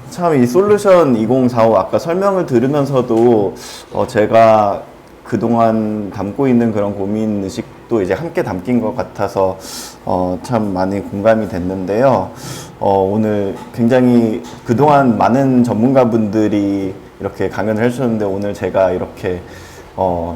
참 이 솔루션 2045 아까 설명을 들으면서도 제가 그동안 담고 있는 그런 고민 의식도 이제 함께 담긴 것 같아서 참 많이 공감이 됐는데요. 오늘 굉장히 그동안 많은 전문가분들이 이렇게 강연을 해주셨는데 오늘 제가 이렇게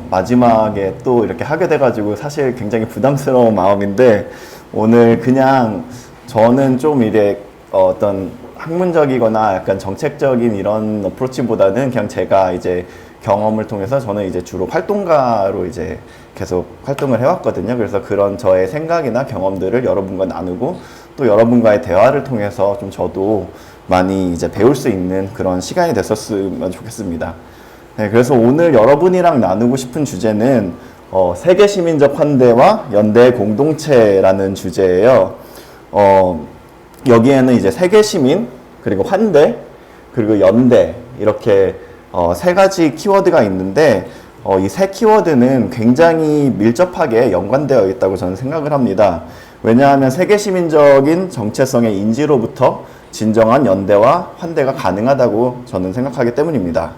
마지막에 또 이렇게 하게 돼가지고 사실 굉장히 부담스러운 마음인데 오늘 그냥 저는 좀 이래 어떤 학문적이거나 약간 정책적인 이런 어프로치보다는 그냥 제가 이제 경험을 통해서 저는 이제 주로 활동가로 이제 계속 활동을 해왔거든요. 그래서 그런 저의 생각이나 경험들을 여러분과 나누고 또 여러분과의 대화를 통해서 좀 저도 많이 이제 배울 수 있는 그런 시간이 됐었으면 좋겠습니다. 네, 그래서 오늘 여러분이랑 나누고 싶은 주제는 세계 시민적 환대와 연대 공동체라는 주제예요. 여기에는 이제 세계 시민, 그리고 환대, 그리고 연대 이렇게 세 가지 키워드가 있는데 이 세 키워드는 굉장히 밀접하게 연관되어 있다고 저는 생각을 합니다. 왜냐하면 세계 시민적인 정체성의 인지로부터 진정한 연대와 환대가 가능하다고 저는 생각하기 때문입니다.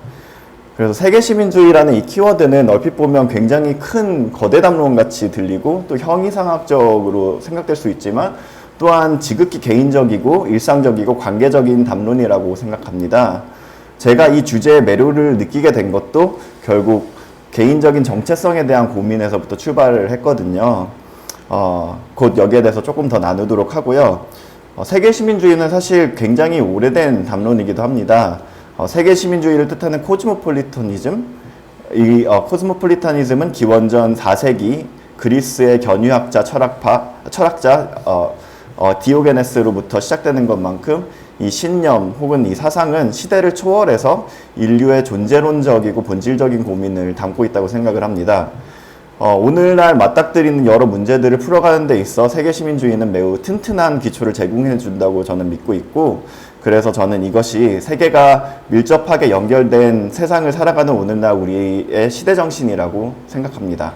그래서 세계 시민주의라는 이 키워드는 얼핏 보면 굉장히 큰 거대 담론 같이 들리고 또 형이상학적으로 생각될 수 있지만 또한 지극히 개인적이고 일상적이고 관계적인 담론이라고 생각합니다. 제가 이 주제의 매료를 느끼게 된 것도 결국 개인적인 정체성에 대한 고민에서부터 출발을 했거든요. 곧 여기에 대해서 조금 더 나누도록 하고요. 세계 시민주의는 사실 굉장히 오래된 담론이기도 합니다. 세계 시민주의를 뜻하는 코스모폴리타니즘, 이 코스모폴리타니즘은 기원전 4세기 그리스의 견유학자 철학자 디오게네스로부터 시작되는 것만큼 이 신념 혹은 이 사상은 시대를 초월해서 인류의 존재론적이고 본질적인 고민을 담고 있다고 생각을 합니다. 오늘날 맞닥뜨리는 여러 문제들을 풀어가는 데 있어 세계 시민주의는 매우 튼튼한 기초를 제공해 준다고 저는 믿고 있고, 그래서 저는 이것이 세계가 밀접하게 연결된 세상을 살아가는 오늘날 우리의 시대정신이라고 생각합니다.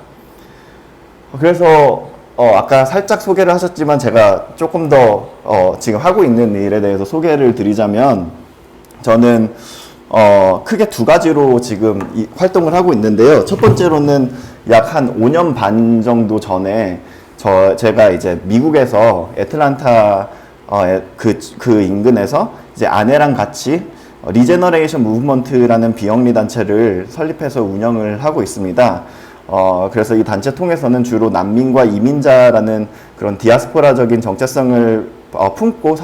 그래서 아까 살짝 소개를 하셨지만 제가 조금 더 지금 하고 있는 일에 대해서 소개를 드리자면 저는 크게 두 가지로 지금 활동을 하고 있는데요. 첫 번째로는 약 한 5년 반 정도 전에 제가 이제 미국에서 애틀란타 그 인근에서 이제 아내랑 같이 리제너레이션 무브먼트라는 비영리 단체를 설립해서 운영을 하고 있습니다. 그래서 이 단체 통해서는 주로 난민과 이민자라는 그런 디아스포라적인 정체성을 품고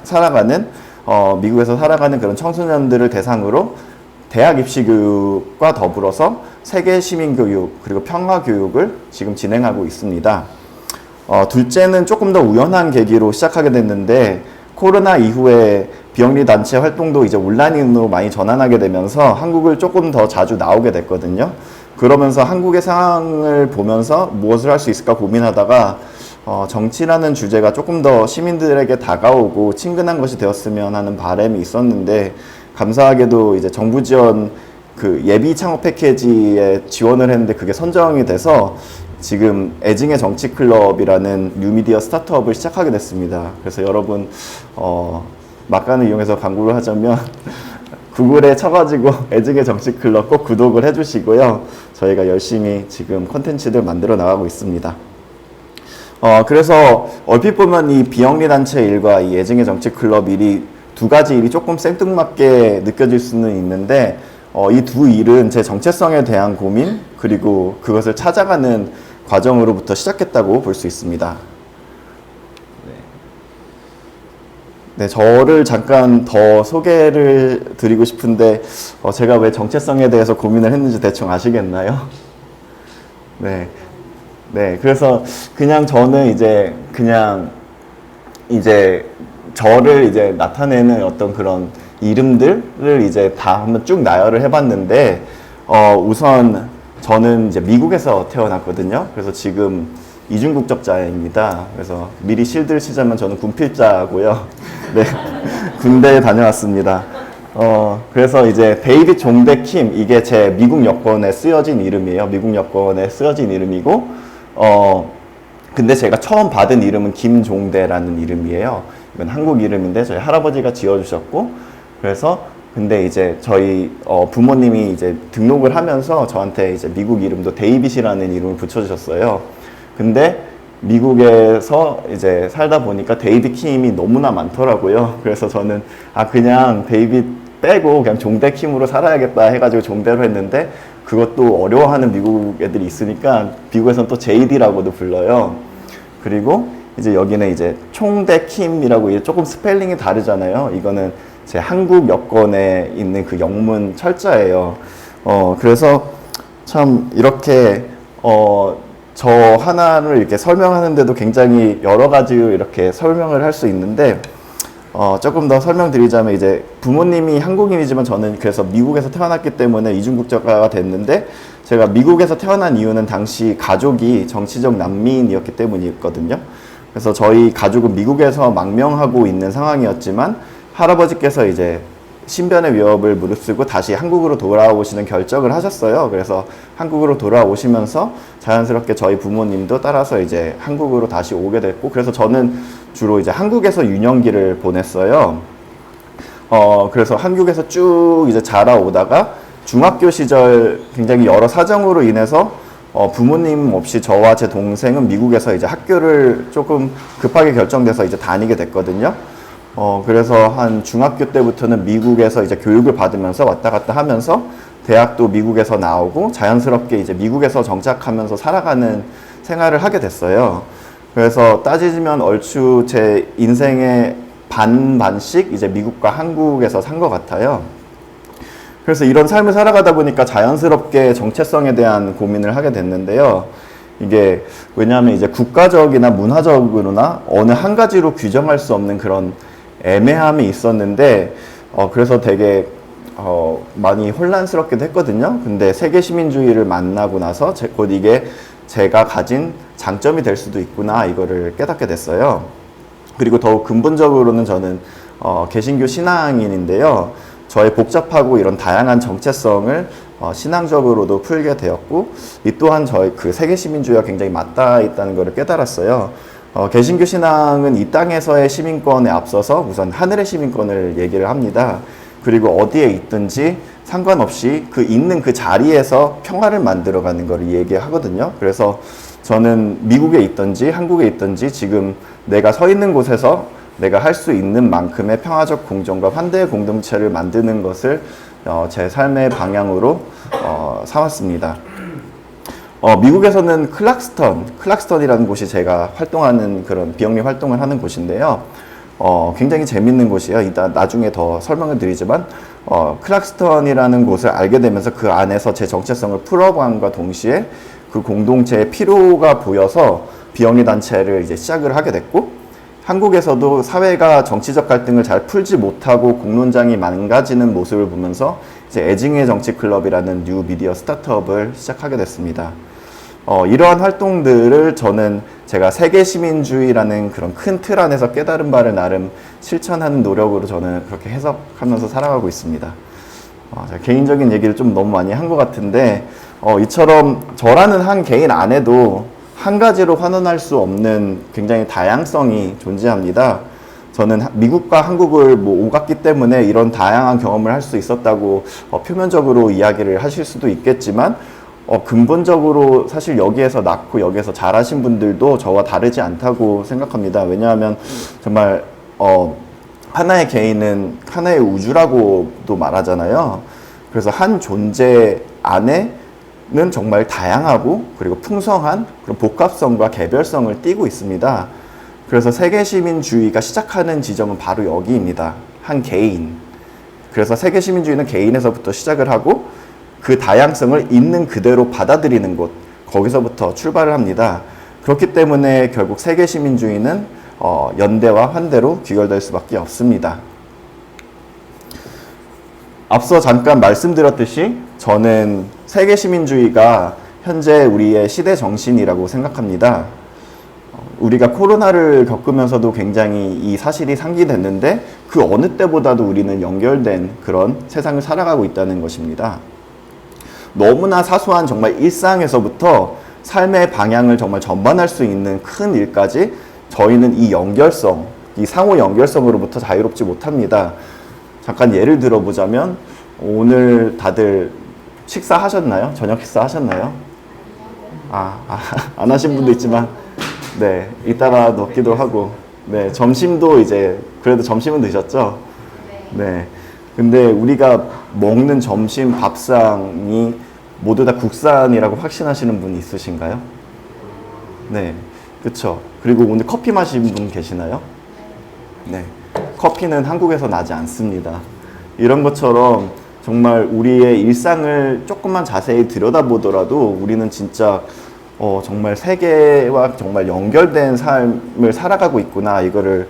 살아가는 미국에서 살아가는 그런 청소년들을 대상으로 대학 입시 교육과 더불어서 세계 시민 교육 그리고 평화 교육을 지금 진행하고 있습니다. 둘째는 조금 더 우연한 계기로 시작하게 됐는데 코로나 이후에 비영리 단체 활동도 이제 온라인으로 많이 전환하게 되면서 한국을 조금 더 자주 나오게 됐거든요. 그러면서 한국의 상황을 보면서 무엇을 할 수 있을까 고민하다가 정치라는 주제가 조금 더 시민들에게 다가오고 친근한 것이 되었으면 하는 바람이 있었는데, 감사하게도 이제 정부 지원 그 예비 창업 패키지에 지원을 했는데 그게 선정이 돼서 지금 애증의 정치 클럽이라는 뉴미디어 스타트업을 시작하게 됐습니다. 그래서 여러분 막간을 이용해서 광고를 하자면 구글에 쳐가지고 애증의 정치 클럽 꼭 구독을 해주시고요. 저희가 열심히 지금 콘텐츠들 만들어 나가고 있습니다. 그래서 얼핏 보면 이 비영리 단체 일과 이 애증의 정치 클럽 일이 두 가지 일이 조금 생뚱맞게 느껴질 수는 있는데 이 두 일은 제 정체성에 대한 고민 그리고 그것을 찾아가는 과정으로부터 시작했다고 볼 수 있습니다. 네, 저를 잠깐 더 소개를 드리고 싶은데 제가 왜 정체성에 대해서 고민을 했는지 대충 아시겠나요? 네, 그래서 그냥 저는 이제 저를 이제 나타내는 어떤 그런 이름들을 이제 다 한번 쭉 나열을 해봤는데 우선 저는 이제 미국에서 태어났거든요. 그래서 지금 이중국적자입니다. 그래서 미리 실드를 치자면 저는 군필자고요. 네, 군대에 다녀왔습니다. 그래서 이제 데이빗 종대 킴, 이게 제 미국 여권에 쓰여진 이름이에요. 미국 여권에 쓰여진 이름이고 근데 제가 처음 받은 이름은 김종대라는 이름이에요. 이건 한국 이름인데 저희 할아버지가 지어주셨고, 그래서 근데 이제 저희 부모님이 이제 등록을 하면서 저한테 이제 미국 이름도 데이빗이라는 이름을 붙여주셨어요. 근데 미국에서 이제 살다 보니까 데이빗 킴이 너무나 많더라고요. 그래서 저는 그냥 데이빗 빼고 그냥 종대 킴으로 살아야겠다 해가지고 종대로 했는데, 그것도 어려워하는 미국 애들이 있으니까 미국에서는 또 JD라고도 불러요. 그리고 이제 여기는 이제 총대 킴이라고 조금 스펠링이 다르잖아요. 이거는 제 한국 여권에 있는 그 영문 철자예요. 그래서 참 이렇게 저 하나를 이렇게 설명하는데도 굉장히 여러 가지로 이렇게 설명을 할 수 있는데, 조금 더 설명드리자면 이제 부모님이 한국인이지만 저는 그래서 미국에서 태어났기 때문에 이중국적자가 됐는데, 제가 미국에서 태어난 이유는 당시 가족이 정치적 난민이었기 때문이었거든요. 그래서 저희 가족은 미국에서 망명하고 있는 상황이었지만 할아버지께서 이제 신변의 위협을 무릅쓰고 다시 한국으로 돌아오시는 결정을 하셨어요. 그래서 한국으로 돌아오시면서 자연스럽게 저희 부모님도 따라서 이제 한국으로 다시 오게 됐고, 그래서 저는 주로 이제 한국에서 유년기를 보냈어요. 그래서 한국에서 쭉 이제 자라오다가 중학교 시절 굉장히 여러 사정으로 인해서 부모님 없이 저와 제 동생은 미국에서 이제 학교를 조금 급하게 결정돼서 이제 다니게 됐거든요. 그래서 한 중학교 때부터는 미국에서 이제 교육을 받으면서 왔다 갔다 하면서 대학도 미국에서 나오고 자연스럽게 이제 미국에서 정착하면서 살아가는 생활을 하게 됐어요. 그래서 따지면 얼추 제 인생의 반씩 이제 미국과 한국에서 산 것 같아요. 그래서 이런 삶을 살아가다 보니까 자연스럽게 정체성에 대한 고민을 하게 됐는데요. 이게 왜냐하면 이제 국가적이나 문화적으로나 어느 한 가지로 규정할 수 없는 그런 애매함이 있었는데, 그래서 되게 많이 혼란스럽기도 했거든요. 근데 세계 시민주의를 만나고 나서 곧 이게 제가 가진 장점이 될 수도 있구나, 이거를 깨닫게 됐어요. 그리고 더욱 근본적으로는 저는 개신교 신앙인인데요. 저의 복잡하고 이런 다양한 정체성을 신앙적으로도 풀게 되었고, 이 또한 저의 그 세계 시민주의와 굉장히 맞닿아 있다는 것을 깨달았어요. 개신교 신앙은 이 땅에서의 시민권에 앞서서 우선 하늘의 시민권을 얘기를 합니다. 그리고 어디에 있든지 상관없이 그 있는 그 자리에서 평화를 만들어가는 것을 얘기하거든요. 그래서 저는 미국에 있든지 한국에 있든지 지금 내가 서 있는 곳에서 내가 할 수 있는 만큼의 평화적 공존과 환대의 공동체를 만드는 것을 제 삶의 방향으로 삼았습니다. 미국에서는 클락스턴이라는 곳이 제가 활동하는 그런 비영리 활동을 하는 곳인데요. 굉장히 재밌는 곳이에요. 이따 나중에 더 설명을 드리지만, 클락스턴이라는 곳을 알게 되면서 그 안에서 제 정체성을 풀어감과 동시에 그 공동체의 필요가 보여서 비영리 단체를 이제 시작을 하게 됐고, 한국에서도 사회가 정치적 갈등을 잘 풀지 못하고 공론장이 망가지는 모습을 보면서 이제 애증의 정치 클럽이라는 뉴 미디어 스타트업을 시작하게 됐습니다. 이러한 활동들을 저는 제가 세계 시민주의라는 그런 큰 틀 안에서 깨달은 바를 나름 실천하는 노력으로 저는 그렇게 해석하면서 살아가고 있습니다. 제가 개인적인 얘기를 좀 너무 많이 한 것 같은데, 이처럼 저라는 한 개인 안에도 한 가지로 환원할 수 없는 굉장히 다양성이 존재합니다. 저는 미국과 한국을 오갔기 때문에 이런 다양한 경험을 할 수 있었다고 표면적으로 이야기를 하실 수도 있겠지만, 근본적으로 사실 여기에서 낳고 여기에서 자라신 분들도 저와 다르지 않다고 생각합니다. 왜냐하면 정말 하나의 개인은 하나의 우주라고도 말하잖아요. 그래서 한 존재 안에는 정말 다양하고 그리고 풍성한 그런 복합성과 개별성을 띠고 있습니다. 그래서 세계시민주의가 시작하는 지점은 바로 여기입니다. 한 개인. 그래서 세계시민주의는 개인에서부터 시작을 하고 그 다양성을 있는 그대로 받아들이는 곳, 거기서부터 출발을 합니다. 그렇기 때문에 결국 세계시민주의는 연대와 환대로 귀결될 수밖에 없습니다. 앞서 잠깐 말씀드렸듯이 저는 세계시민주의가 현재 우리의 시대 정신이라고 생각합니다. 우리가 코로나를 겪으면서도 굉장히 이 사실이 상기됐는데 그 어느 때보다도 우리는 연결된 그런 세상을 살아가고 있다는 것입니다. 너무나 사소한 정말 일상에서부터 삶의 방향을 정말 전반할 수 있는 큰 일까지 저희는 이 연결성, 이 상호 연결성으로부터 자유롭지 못합니다. 잠깐 예를 들어보자면 오늘 다들 식사하셨나요? 저녁 식사하셨나요? 안 하신 분도 있지만 네, 이따가 넣기도 하고 네, 점심도 이제 그래도 점심은 드셨죠? 네. 근데 우리가 먹는 점심 밥상이 모두 다 국산이라고 확신하시는 분 있으신가요? 네. 그쵸. 그리고 오늘 커피 마신 분 계시나요? 네. 커피는 한국에서 나지 않습니다. 이런 것처럼 정말 우리의 일상을 조금만 자세히 들여다보더라도 우리는 진짜 정말 세계와 정말 연결된 삶을 살아가고 있구나 이거를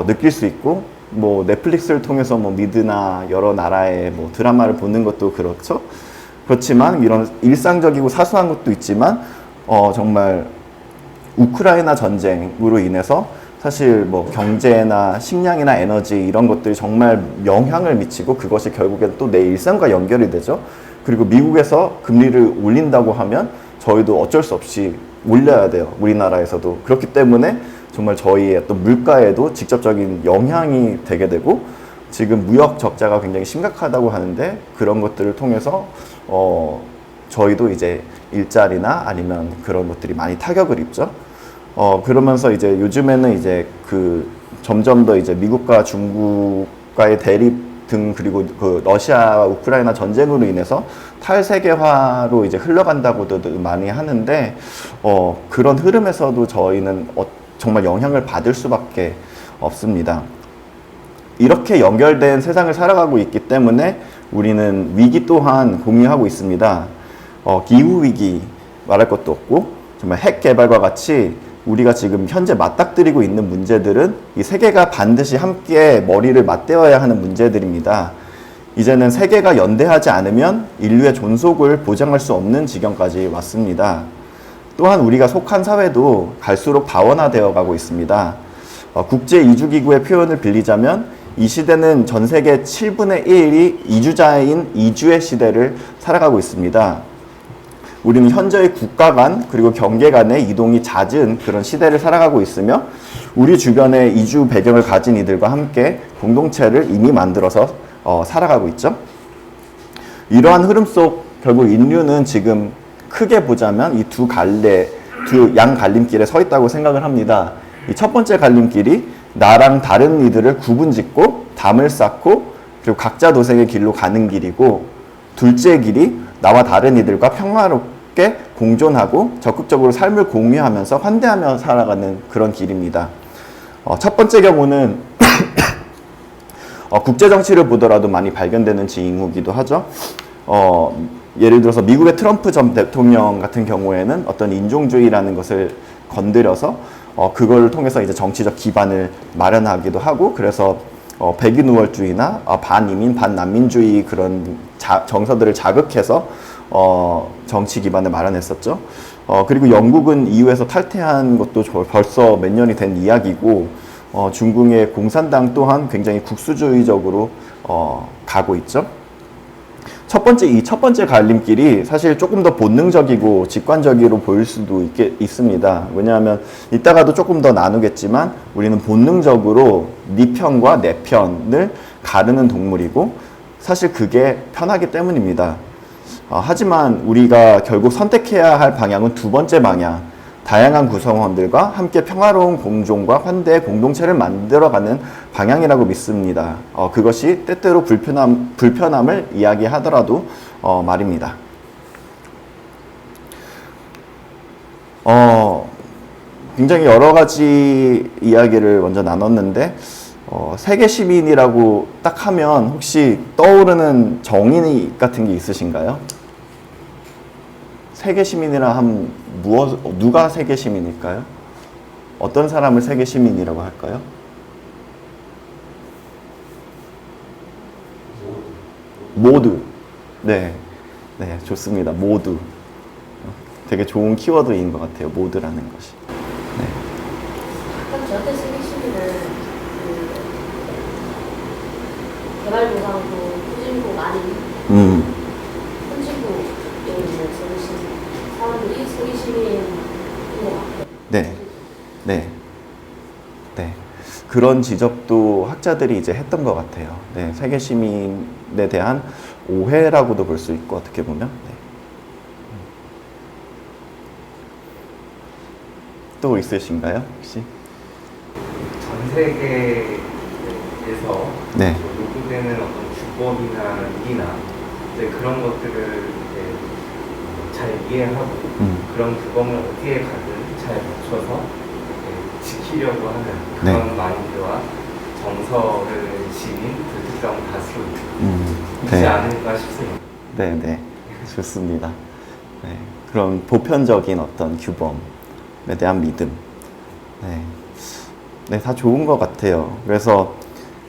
느낄 수 있고 뭐 넷플릭스를 통해서 뭐 미드나 여러 나라의 뭐 드라마를 보는 것도 그렇죠. 그렇지만 이런 일상적이고 사소한 것도 있지만 정말 우크라이나 전쟁으로 인해서 사실 뭐 경제나 식량이나 에너지 이런 것들이 정말 영향을 미치고 그것이 결국엔 또 내 일상과 연결이 되죠. 그리고 미국에서 금리를 올린다고 하면 저희도 어쩔 수 없이 올려야 돼요. 우리나라에서도. 그렇기 때문에 정말 저희의 또 물가에도 직접적인 영향이 되게 되고 지금 무역 적자가 굉장히 심각하다고 하는데 그런 것들을 통해서 저희도 이제 일자리나 아니면 그런 것들이 많이 타격을 입죠. 그러면서 이제 요즘에는 이제 그 점점 더 이제 미국과 중국과의 대립 등 그리고 그 러시아와 우크라이나 전쟁으로 인해서 탈세계화로 이제 흘러간다고도 많이 하는데 그런 흐름에서도 저희는 정말 영향을 받을 수밖에 없습니다. 이렇게 연결된 세상을 살아가고 있기 때문에 우리는 위기 또한 공유하고 있습니다. 기후위기 말할 것도 없고 정말 핵 개발과 같이 우리가 지금 현재 맞닥뜨리고 있는 문제들은 이 세계가 반드시 함께 머리를 맞대어야 하는 문제들입니다. 이제는 세계가 연대하지 않으면 인류의 존속을 보장할 수 없는 지경까지 왔습니다. 또한 우리가 속한 사회도 갈수록 다원화되어 가고 있습니다. 국제이주기구의 표현을 빌리자면 이 시대는 전 세계 7분의 1이 이주자인 이주의 시대를 살아가고 있습니다. 우리는 현재의 국가 간 그리고 경계 간의 이동이 잦은 그런 시대를 살아가고 있으며 우리 주변에 이주 배경을 가진 이들과 함께 공동체를 이미 만들어서 살아가고 있죠. 이러한 흐름 속 결국 인류는 지금 크게 보자면 이 두 양 갈림길에 서 있다고 생각을 합니다. 이 첫 번째 갈림길이 나랑 다른 이들을 구분짓고 담을 쌓고 그리고 각자 도생의 길로 가는 길이고 둘째 길이 나와 다른 이들과 평화롭게 공존하고 적극적으로 삶을 공유하면서 환대하며 살아가는 그런 길입니다. 첫 번째 경우는 국제정치를 보더라도 많이 발견되는 징후기도 하죠. 예를 들어서 미국의 트럼프 전 대통령 같은 경우에는 어떤 인종주의라는 것을 건드려서 그걸 통해서 이제 정치적 기반을 마련하기도 하고 그래서 백인 우월주의나 반이민 반난민주의 그런 정서들을 자극해서 정치 기반을 마련했었죠. 그리고 영국은 EU에서 탈퇴한 것도 벌써 몇 년이 된 이야기고 중국의 공산당 또한 굉장히 국수주의적으로 가고 있죠. 이 첫 번째 갈림길이 사실 조금 더 본능적이고 직관적으로 보일 수도 있습니다. 왜냐하면 이따가도 조금 더 나누겠지만 우리는 본능적으로 네 편과 내 편을 가르는 동물이고 사실 그게 편하기 때문입니다. 하지만 우리가 결국 선택해야 할 방향은 두 번째 방향, 다양한 구성원들과 함께 평화로운 공존과 환대의 공동체를 만들어가는 방향이라고 믿습니다. 그것이 때때로 불편함을 이야기하더라도 말입니다. 굉장히 여러 가지 이야기를 먼저 나눴는데 세계 시민이라고 딱 하면 혹시 떠오르는 정의 같은 게 있으신가요? 세계 시민이라 하면 누가 세계 시민일까요? 어떤 사람을 세계 시민이라고 할까요? 모두. 네, 좋습니다. 모두. 되게 좋은 키워드인 것 같아요. 모두라는 것이. 네. 아까 저한테 세계 시민은 개발도상국, 후진국 아닌 후진국에 있는 세계 시민. 사람들이 세계 시민인 것 같아요. 네, 네, 네. 그런 지적도 학자들이 이제 했던 것 같아요. 네, 세계 시민에 대한 오해라고도 볼 수 있고 어떻게 보면. 네. 또 있으신가요, 혹시? 전 세계에서 네. 요구되는 어떤 주법이나 룰이나 이제 그런 것들을 이제 잘 이해하고 그런 규범을 어디에 가든 잘 맞춰서 지키려고 하는 그런 마인드와 정서를 지닌 불특정 다수 있지 네. 않을까 싶습니다. 네, 네. 좋습니다. 네. 그런 보편적인 어떤 규범에 대한 믿음. 네. 네, 다 좋은 것 같아요. 그래서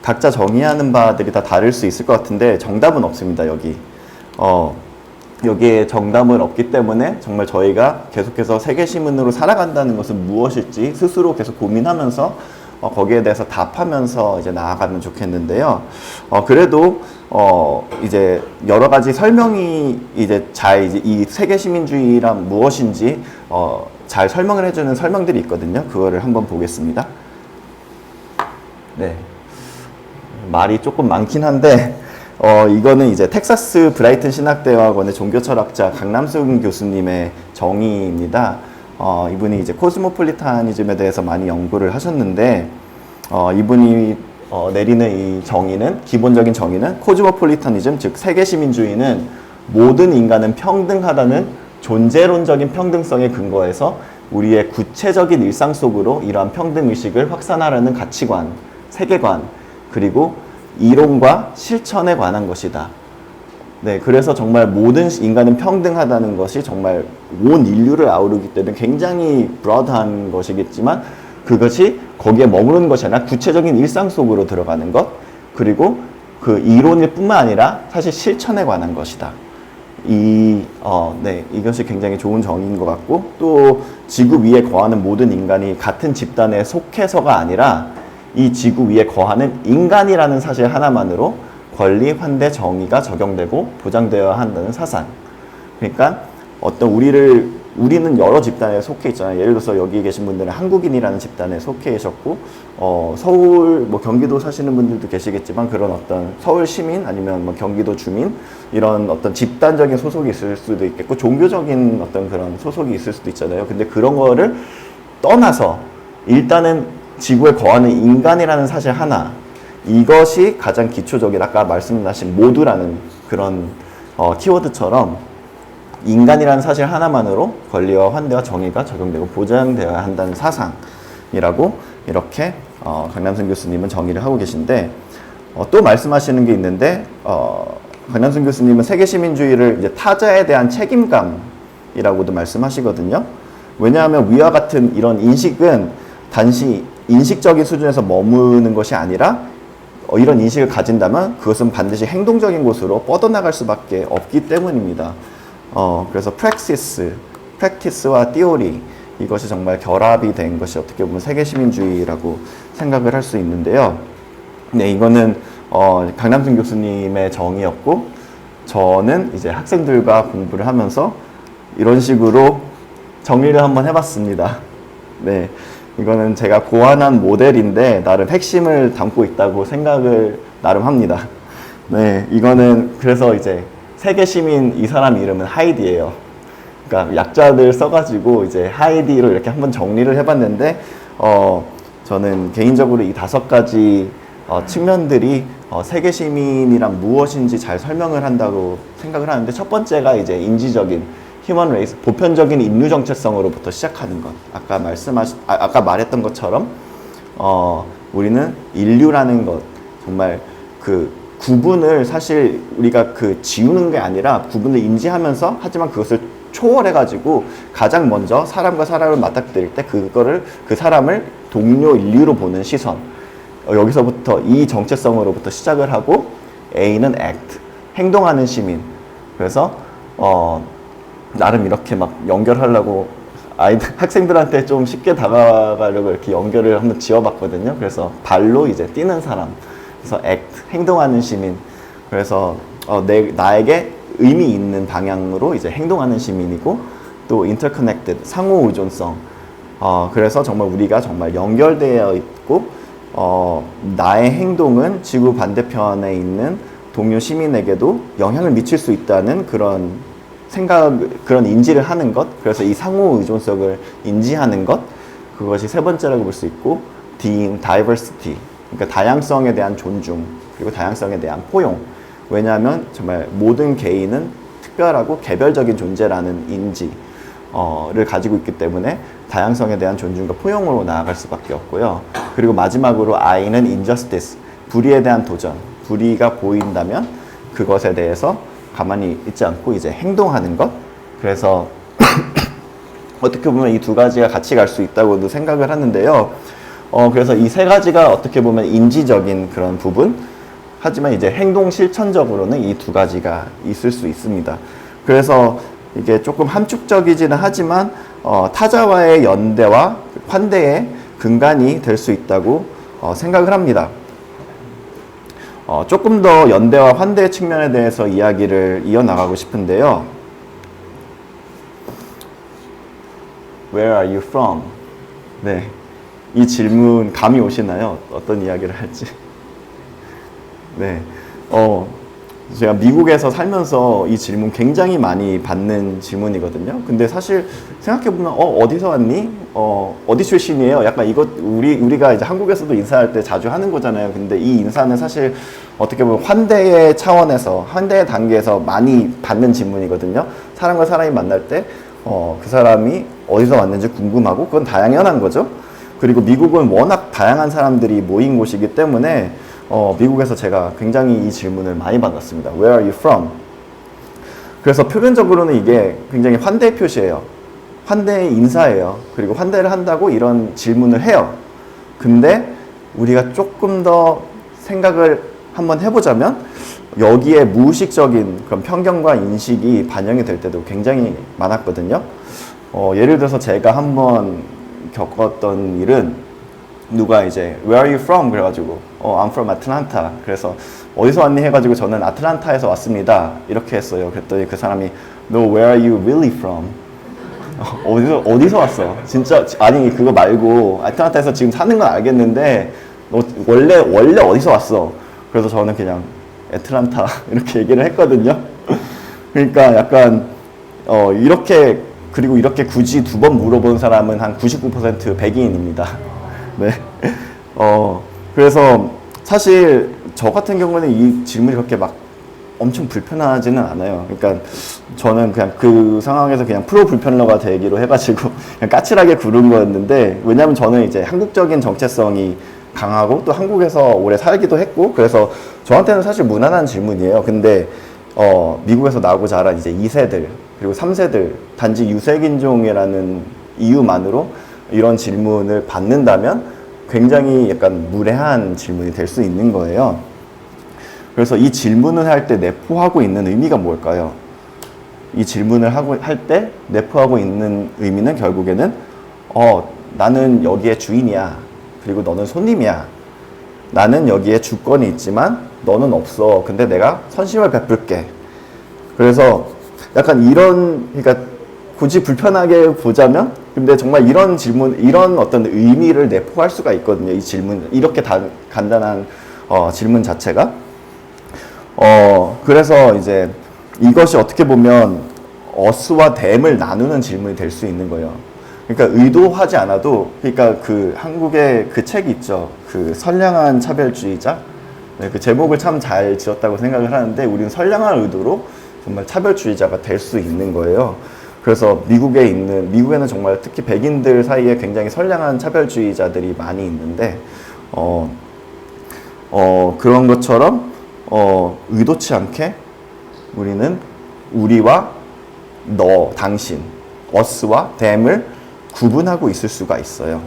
각자 정의하는 바들이 다 다를 수 있을 것 같은데 정답은 없습니다, 여기. 여기에 정답은 없기 때문에 정말 저희가 계속해서 세계시민으로 살아간다는 것은 무엇일지 스스로 계속 고민하면서 거기에 대해서 답하면서 이제 나아가면 좋겠는데요. 그래도 이제 여러 가지 설명이 이제 이 세계시민주의란 무엇인지 잘 설명을 해주는 설명들이 있거든요. 그거를 한번 보겠습니다. 네. 말이 조금 많긴 한데 이거는 이제 텍사스 브라이튼 신학대학원의 종교철학자 강남순 교수님의 정의입니다. 이분이 이제 코스모폴리타니즘에 대해서 많이 연구를 하셨는데 이분이 내리는 이 정의는 기본적인 정의는 코스모폴리타니즘 즉 세계시민주의는 모든 인간은 평등하다는 존재론적인 평등성에 근거해서 우리의 구체적인 일상 속으로 이러한 평등의식을 확산하려는 가치관, 세계관, 그리고 이론과 실천에 관한 것이다. 네, 그래서 정말 모든 인간은 평등하다는 것이 정말 온 인류를 아우르기 때문에 굉장히 브로드한 것이겠지만 그것이 거기에 머무르는 것이 아니라 구체적인 일상 속으로 들어가는 것, 그리고 그 이론일 뿐만 아니라 사실 실천에 관한 것이다. 네, 이것이 굉장히 좋은 정의인 것 같고, 또 지구 위에 거하는 모든 인간이 같은 집단에 속해서가 아니라 이 지구 위에 거하는 인간이라는 사실 하나만으로 권리, 환대, 정의가 적용되고 보장되어야 한다는 사상. 그러니까 우리는 여러 집단에 속해 있잖아요. 예를 들어서 여기 계신 분들은 한국인이라는 집단에 속해 계셨고, 서울, 경기도 사시는 분들도 계시겠지만 그런 어떤 서울 시민 아니면 경기도 주민 이런 어떤 집단적인 소속이 있을 수도 있겠고 종교적인 어떤 그런 소속이 있을 수도 있잖아요. 근데 그런 거를 떠나서 일단은 지구에 거하는 인간이라는 사실 하나, 이것이 가장 기초적인 아까 말씀하신 모두라는 그런 키워드처럼 인간이라는 사실 하나만으로 권리와 환대와 정의가 적용되고 보장되어야 한다는 사상이라고 이렇게 강남순 교수님은 정의를 하고 계신데 또 말씀하시는 게 있는데 강남순 교수님은 세계시민주의를 이제 타자에 대한 책임감이라고도 말씀하시거든요. 왜냐하면 위와 같은 이런 인식은 단지 인식적인 수준에서 머무는 것이 아니라 이런 인식을 가진다면 그것은 반드시 행동적인 곳으로 뻗어나갈 수밖에 없기 때문입니다. 그래서 practice와 theory 이것이 정말 결합이 된 것이 어떻게 보면 세계시민주의라고 생각을 할 수 있는데요. 네, 이거는 강남순 교수님의 정의였고 저는 이제 학생들과 공부를 하면서 이런 식으로 정리를 한번 해봤습니다. 네, 이거는 제가 고안한 모델인데 나름 핵심을 담고 있다고 생각을 나름 합니다. 네, 이거는 그래서 이제 세계시민 이 사람 이름은 하이디예요. 그러니까 약자들 써가지고 이제 하이디로 이렇게 한번 정리를 해봤는데 저는 개인적으로 이 5가지 측면들이 세계시민이란 무엇인지 잘 설명을 한다고 생각을 하는데 첫 번째가 이제 인지적인 휴먼 레이스, 보편적인 인류 정체성으로부터 시작하는 것. 아까 말했던 것처럼 우리는 인류라는 것 정말 그 구분을 사실 우리가 지우는 게 아니라 구분을 인지하면서 하지만 그것을 초월해가지고 가장 먼저 사람과 사람을 맞닥뜨릴 때 그 사람을 동료 인류로 보는 시선. 여기서부터 이 정체성으로부터 시작을 하고 A는 act, 행동하는 시민. 그래서 나름 이렇게 막 연결하려고 학생들한테 좀 쉽게 다가가려고 이렇게 연결을 한번 지어봤거든요. 그래서 발로 이제 뛰는 사람. 그래서 act, 행동하는 시민. 그래서 나에게 의미 있는 방향으로 이제 행동하는 시민이고 또 interconnected, 상호 의존성. 그래서 정말 우리가 정말 연결되어 있고, 나의 행동은 지구 반대편에 있는 동료 시민에게도 영향을 미칠 수 있다는 그런 그런 인지를 하는 것. 그래서 이 상호 의존성을 인지하는 것. 그것이 세 번째라고 볼 수 있고, diversity. 그러니까 다양성에 대한 존중, 그리고 다양성에 대한 포용. 왜냐하면 정말 모든 개인은 특별하고 개별적인 존재라는 인지를 가지고 있기 때문에 다양성에 대한 존중과 포용으로 나아갈 수밖에 없고요. 그리고 마지막으로 I는 injustice, 불의에 대한 도전. 불의가 보인다면 그것에 대해서 가만히 있지 않고 이제 행동하는 것. 그래서 어떻게 보면 이 두 가지가 같이 갈 수 있다고도 생각을 하는데요. 그래서 이 세 가지가 어떻게 보면 인지적인 그런 부분, 하지만 이제 행동 실천적으로는 이 두 가지가 있을 수 있습니다. 그래서 이게 조금 함축적이지는 하지만 타자와의 연대와 환대의 근간이 될 수 있다고 생각을 합니다. 조금 더 연대와 환대의 측면에 대해서 이야기를 이어나가고 싶은데요. Where are you from? 네, 이 질문 감이 오시나요? 어떤 이야기를 할지. 네, 제가 미국에서 살면서 이 질문 굉장히 많이 받는 질문이거든요. 근데 사실 생각해보면 어디서 왔니? 어디 출신이에요? 약간 이것 우리가 이제 한국에서도 인사할 때 자주 하는 거잖아요. 근데 이 인사는 사실 어떻게 보면 환대의 차원에서, 환대의 단계에서 많이 받는 질문이거든요. 사람과 사람이 만날 때 그 사람이 어디서 왔는지 궁금하고, 그건 당연한 거죠. 그리고 미국은 워낙 다양한 사람들이 모인 곳이기 때문에 미국에서 제가 굉장히 이 질문을 많이 받았습니다. Where are you from? 그래서 표면적으로는 이게 굉장히 환대의 표시예요. 환대의 인사예요. 그리고 환대를 한다고 이런 질문을 해요. 근데 우리가 조금 더 생각을 한번 해보자면 여기에 무의식적인 그런 편견과 인식이 반영이 될 때도 굉장히 많았거든요. 예를 들어서 제가 한번 겪었던 일은, 누가 이제 Where are you from? 그래가지고 I'm from Atlanta. 그래서 어디서 왔니? 해가지고 저는 아틀란타에서 왔습니다. 이렇게 했어요. 그랬더니 그 사람이 No, where are you really from? 어디서 왔어? 진짜, 아니 그거 말고 아틀란타에서 지금 사는 건 알겠는데 너 원래 어디서 왔어? 그래서 저는 그냥 애틀란타 이렇게 얘기를 했거든요. 그러니까 약간 이렇게, 그리고 이렇게 굳이 두 번 물어본 사람은 한 99% 백인입니다. 네. 그래서 사실 저 같은 경우는 이 질문이 그렇게 막 엄청 불편하지는 않아요. 그러니까 저는 그냥 그 상황에서 그냥 프로 불편러가 되기로 해가지고 그냥 까칠하게 구른 거였는데, 왜냐면 저는 이제 한국적인 정체성이 강하고 또 한국에서 오래 살기도 했고, 그래서 저한테는 사실 무난한 질문이에요. 근데 미국에서 나오고 자란 이제 2세들 그리고 3세들, 단지 유색인종이라는 이유만으로 이런 질문을 받는다면 굉장히 약간 무례한 질문이 될 수 있는 거예요. 그래서 이 질문을 할 때 내포하고 있는 의미가 뭘까요? 이 질문을 할 때 내포하고 있는 의미는 결국에는 나는 여기에 주인이야. 그리고 너는 손님이야. 나는 여기에 주권이 있지만 너는 없어. 근데 내가 선심을 베풀게. 그래서 약간 그러니까 굳이 불편하게 보자면, 근데 정말 이런 질문, 이런 어떤 의미를 내포할 수가 있거든요. 이 질문, 이렇게 간단한 질문 자체가. 그래서 이제 이것이 어떻게 보면 us와 them을 나누는 질문이 될 수 있는 거예요. 그러니까 의도하지 않아도, 그러니까 그 한국의 그 책이 있죠. 그 선량한 차별주의자. 네, 그 제목을 참 잘 지었다고 생각을 하는데, 우리는 선량한 의도로 정말 차별주의자가 될 수 있는 거예요. 그래서 미국에는 정말 특히 백인들 사이에 굉장히 선량한 차별주의자들이 많이 있는데, 그런 것처럼 의도치 않게 우리는 우리와 너, 당신, us와 them을 구분하고 있을 수가 있어요.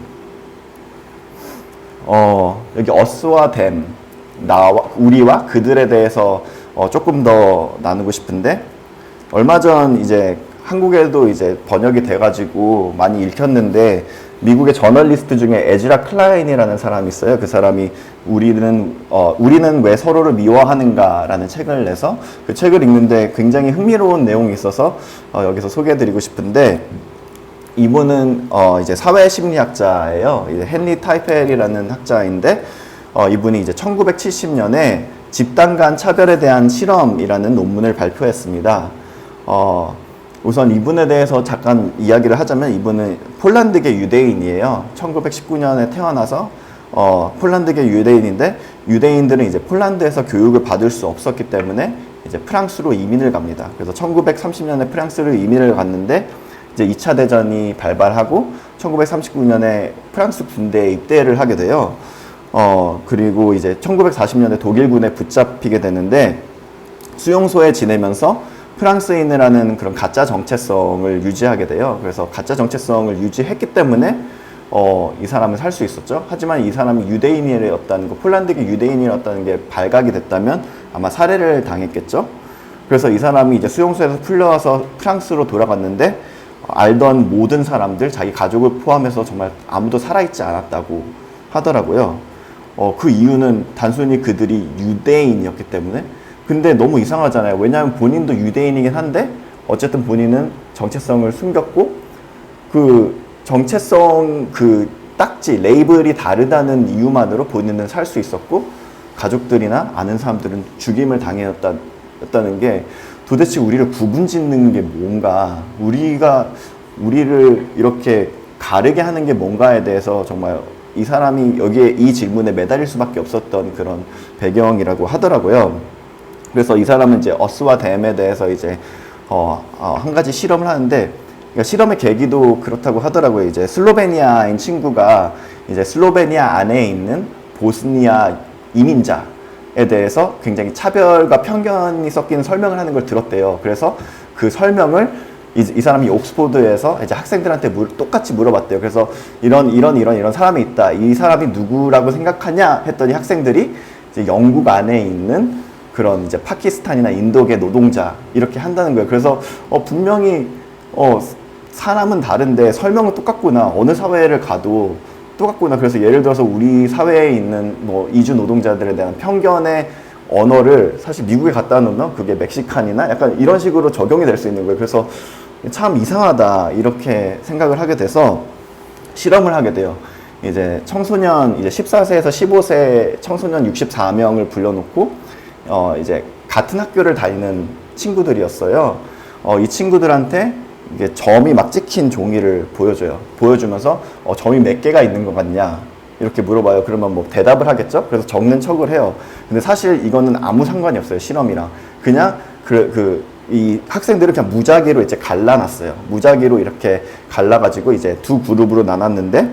여기 us와 them, 우리와 그들에 대해서 조금 더 나누고 싶은데, 얼마 전 이제 한국에도 이제 번역이 돼가지고 많이 읽혔는데, 미국의 저널리스트 중에 에즈라 클라인이라는 사람이 있어요. 그 사람이 우리는 왜 서로를 미워하는가라는 책을 내서 그 책을 읽는데 굉장히 흥미로운 내용이 있어서 여기서 소개해드리고 싶은데, 이분은 이제 사회심리학자예요. 이제 헨리 타이펠이라는 학자인데, 이분이 이제 1970년에 집단 간 차별에 대한 실험이라는 논문을 발표했습니다. 우선 이분에 대해서 잠깐 이야기를 하자면, 이분은 폴란드계 유대인이에요. 1919년에 태어나서 폴란드계 유대인인데, 유대인들은 이제 폴란드에서 교육을 받을 수 없었기 때문에 이제 프랑스로 이민을 갑니다. 그래서 1930년에 프랑스로 이민을 갔는데, 이제 2차 대전이 발발하고 1939년에 프랑스 군대에 입대를 하게 돼요. 그리고 이제 1940년에 독일군에 붙잡히게 되는데, 수용소에 지내면서 프랑스인이라는 그런 가짜 정체성을 유지하게 돼요. 그래서 가짜 정체성을 유지했기 때문에 이 사람은 살 수 있었죠. 하지만 이 사람이 유대인이었다는 거, 폴란드계 유대인이었다는 게 발각이 됐다면 아마 살해를 당했겠죠. 그래서 이 사람이 이제 수용소에서 풀려와서 프랑스로 돌아갔는데, 알던 모든 사람들, 자기 가족을 포함해서 정말 아무도 살아있지 않았다고 하더라고요. 그 이유는 단순히 그들이 유대인이었기 때문에. 근데 너무 이상하잖아요. 왜냐하면 본인도 유대인이긴 한데 어쨌든 본인은 정체성을 숨겼고, 그 정체성 그 딱지, 레이블이 다르다는 이유만으로 본인은 살 수 있었고, 가족들이나 아는 사람들은 죽임을 당했다는 게, 도대체 우리를 구분짓는 게 뭔가, 우리를 이렇게 가르게 하는 게 뭔가에 대해서 정말 이 사람이 여기에 이 질문에 매달릴 수밖에 없었던 그런 배경이라고 하더라고요. 그래서 이 사람은 이제 어스와 댐에 대해서 이제 한 가지 실험을 하는데, 그러니까 실험의 계기도 그렇다고 하더라고요. 이제 슬로베니아인 친구가 이제 슬로베니아 안에 있는 보스니아 이민자에 대해서 굉장히 차별과 편견이 섞인 설명을 하는 걸 들었대요. 그래서 그 설명을 이 사람이 옥스포드에서 이제 학생들한테 똑같이 물어봤대요. 그래서 이런 사람이 있다. 이 사람이 누구라고 생각하냐 했더니 학생들이 이제 영국 안에 있는 그런 이제 파키스탄이나 인도계 노동자 이렇게 한다는 거예요. 그래서 분명히 사람은 다른데 설명은 똑같구나. 어느 사회를 가도 똑같구나. 그래서 예를 들어서 우리 사회에 있는 뭐 이주 노동자들에 대한 편견의 언어를 사실 미국에 갖다 놓으면 그게 멕시칸이나 약간 이런 식으로 적용이 될 수 있는 거예요. 그래서 참 이상하다 이렇게 생각을 하게 돼서 실험을 하게 돼요. 이제 청소년 이제 14세에서 15세 청소년 64명을 불러놓고 이제 같은 학교를 다니는 친구들이었어요. 이 친구들한테 이게 점이 막 찍힌 종이를 보여줘요. 보여주면서 점이 몇 개가 있는 것 같냐 이렇게 물어봐요. 그러면 뭐 대답을 하겠죠. 그래서 적는 척을 해요. 근데 사실 이거는 아무 상관이 없어요. 실험이랑. 그냥 이 학생들을 그냥 무작위로 이제 갈라놨어요. 무작위로 이렇게 갈라가지고 이제 두 그룹으로 나눴는데,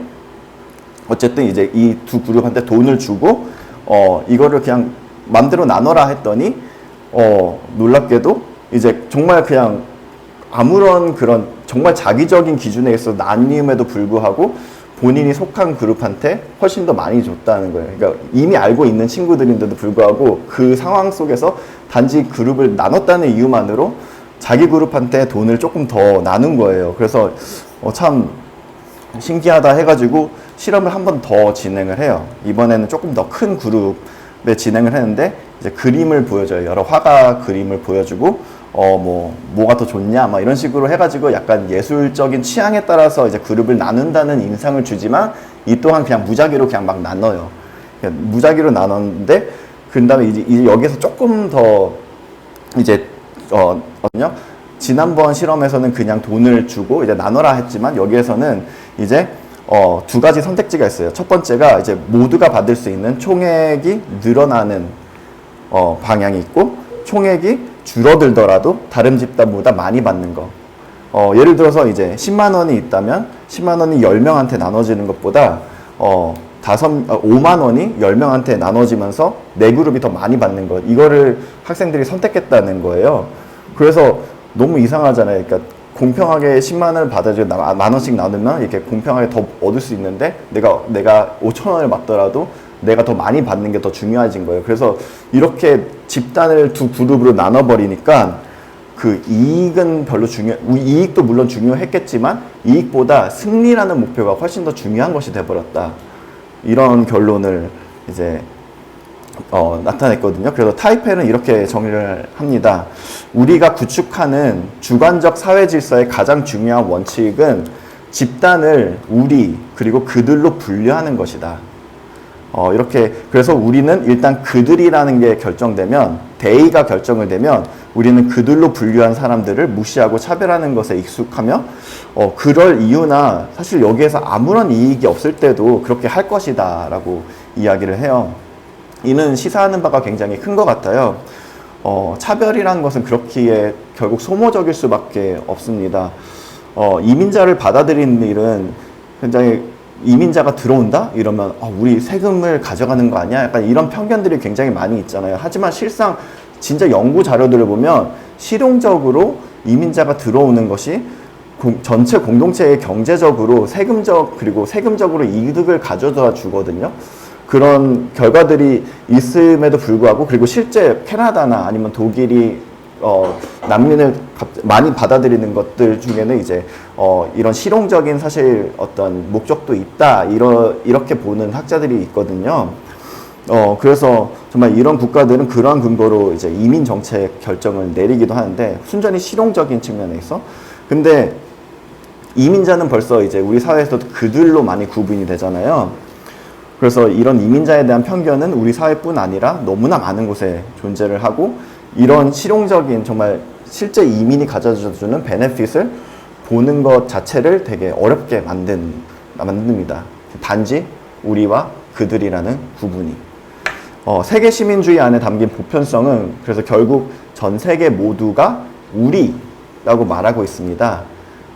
어쨌든 이제 이 두 그룹한테 돈을 주고 이거를 그냥 맘대로 나눠라 했더니 놀랍게도 이제 정말 그냥 아무런 그런 정말 자기적인 기준에 있어 나뉘음에도 불구하고 본인이 속한 그룹한테 훨씬 더 많이 줬다는 거예요. 그러니까 이미 알고 있는 친구들인데도 불구하고 그 상황 속에서 단지 그룹을 나눴다는 이유만으로 자기 그룹한테 돈을 조금 더 나눈 거예요. 그래서 참 신기하다 해가지고 실험을 한 번 더 진행을 해요. 이번에는 조금 더 큰 그룹에 진행을 했는데, 이제 그림을 보여줘요. 여러 화가 그림을 보여주고 뭐가 더 좋냐 막 이런 식으로 해가지고 약간 예술적인 취향에 따라서 이제 그룹을 나눈다는 인상을 주지만, 이 또한 그냥 무작위로 그냥 막 나눠요. 그냥 무작위로 나눴는데, 그 다음에 이제 여기서 조금 더 이제 지난번 실험에서는 그냥 돈을 주고 이제 나눠라 했지만, 여기에서는 이제 두 가지 선택지가 있어요. 첫 번째가 이제 모두가 받을 수 있는 총액이 늘어나는 방향이 있고, 총액이 줄어들더라도 다른 집단보다 많이 받는 거. 예를 들어서 이제 10만 원이 있다면 10만 원이 10명한테 나눠지는 것보다 5만 원이 10명한테 나눠지면서 네 그룹이 더 많이 받는 것. 이거를 학생들이 선택했다는 거예요. 그래서 너무 이상하잖아요. 그러니까 공평하게 10만 원을 받아주고 만 원씩 나누면 이렇게 공평하게 더 얻을 수 있는데, 내가 5천 원을 받더라도 내가 더 많이 받는 게 더 중요해진 거예요. 그래서 이렇게 집단을 두 그룹으로 나눠버리니까 그 이익은 별로 이익도 물론 중요했겠지만 이익보다 승리라는 목표가 훨씬 더 중요한 것이 돼버렸다. 이런 결론을 이제 나타냈거든요. 그래서 타이펠은 이렇게 정리를 합니다. 우리가 구축하는 주관적 사회 질서의 가장 중요한 원칙은 집단을 우리 그리고 그들로 분류하는 것이다. 이렇게 그래서 우리는 일단 그들이라는 게 결정되면 대의가 결정을 되면 우리는 그들로 분류한 사람들을 무시하고 차별하는 것에 익숙하며 그럴 이유나 사실 여기에서 아무런 이익이 없을 때도 그렇게 할 것이다 라고 이야기를 해요. 이는 시사하는 바가 굉장히 큰 것 같아요. 차별이라는 것은 그렇기에 결국 소모적일 수밖에 없습니다. 이민자를 받아들이는 일은 굉장히 이민자가 들어온다? 이러면 우리 세금을 가져가는 거 아니야? 약간 이런 편견들이 굉장히 많이 있잖아요. 하지만 실상 진짜 연구 자료들을 보면 실용적으로 이민자가 들어오는 것이 전체 공동체의 경제적으로 그리고 세금적으로 이득을 가져다 주거든요. 그런 결과들이 있음에도 불구하고 그리고 실제 캐나다나 아니면 독일이 난민을 많이 받아들이는 것들 중에는 이제 이런 실용적인 사실 어떤 목적도 있다 이렇게 보는 학자들이 있거든요. 그래서 정말 이런 국가들은 그러한 근거로 이제 이민 정책 결정을 내리기도 하는데 순전히 실용적인 측면에 있어. 근데 이민자는 벌써 이제 우리 사회에서도 그들로 많이 구분이 되잖아요. 그래서 이런 이민자에 대한 편견은 우리 사회뿐 아니라 너무나 많은 곳에 존재를 하고 이런 실용적인 정말 실제 이민이 가져다주는 베네핏을 보는 것 자체를 되게 어렵게 만듭니다. 단지 우리와 그들이라는 구분이. 세계 시민주의 안에 담긴 보편성은 그래서 결국 전 세계 모두가 우리라고 말하고 있습니다.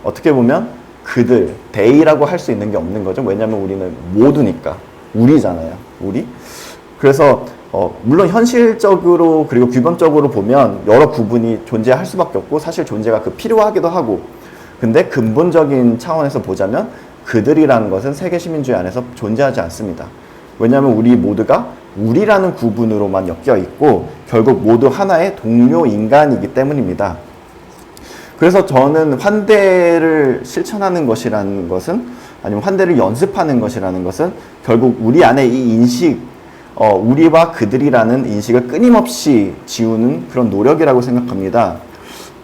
어떻게 보면 그들, they라고 할 수 있는 게 없는 거죠. 왜냐하면 우리는 모두니까. 우리잖아요. 우리. 그래서 물론 현실적으로 그리고 규범적으로 보면 여러 구분이 존재할 수밖에 없고 사실 존재가 필요하기도 하고 근데 근본적인 차원에서 보자면 그들이라는 것은 세계 시민주의 안에서 존재하지 않습니다. 왜냐하면 우리 모두가 우리라는 구분으로만 엮여 있고 결국 모두 하나의 동료 인간이기 때문입니다. 그래서 저는 환대를 실천하는 것이라는 것은 아니면 환대를 연습하는 것이라는 것은 결국 우리 안에 이 인식, 우리와 그들이라는 인식을 끊임없이 지우는 그런 노력이라고 생각합니다.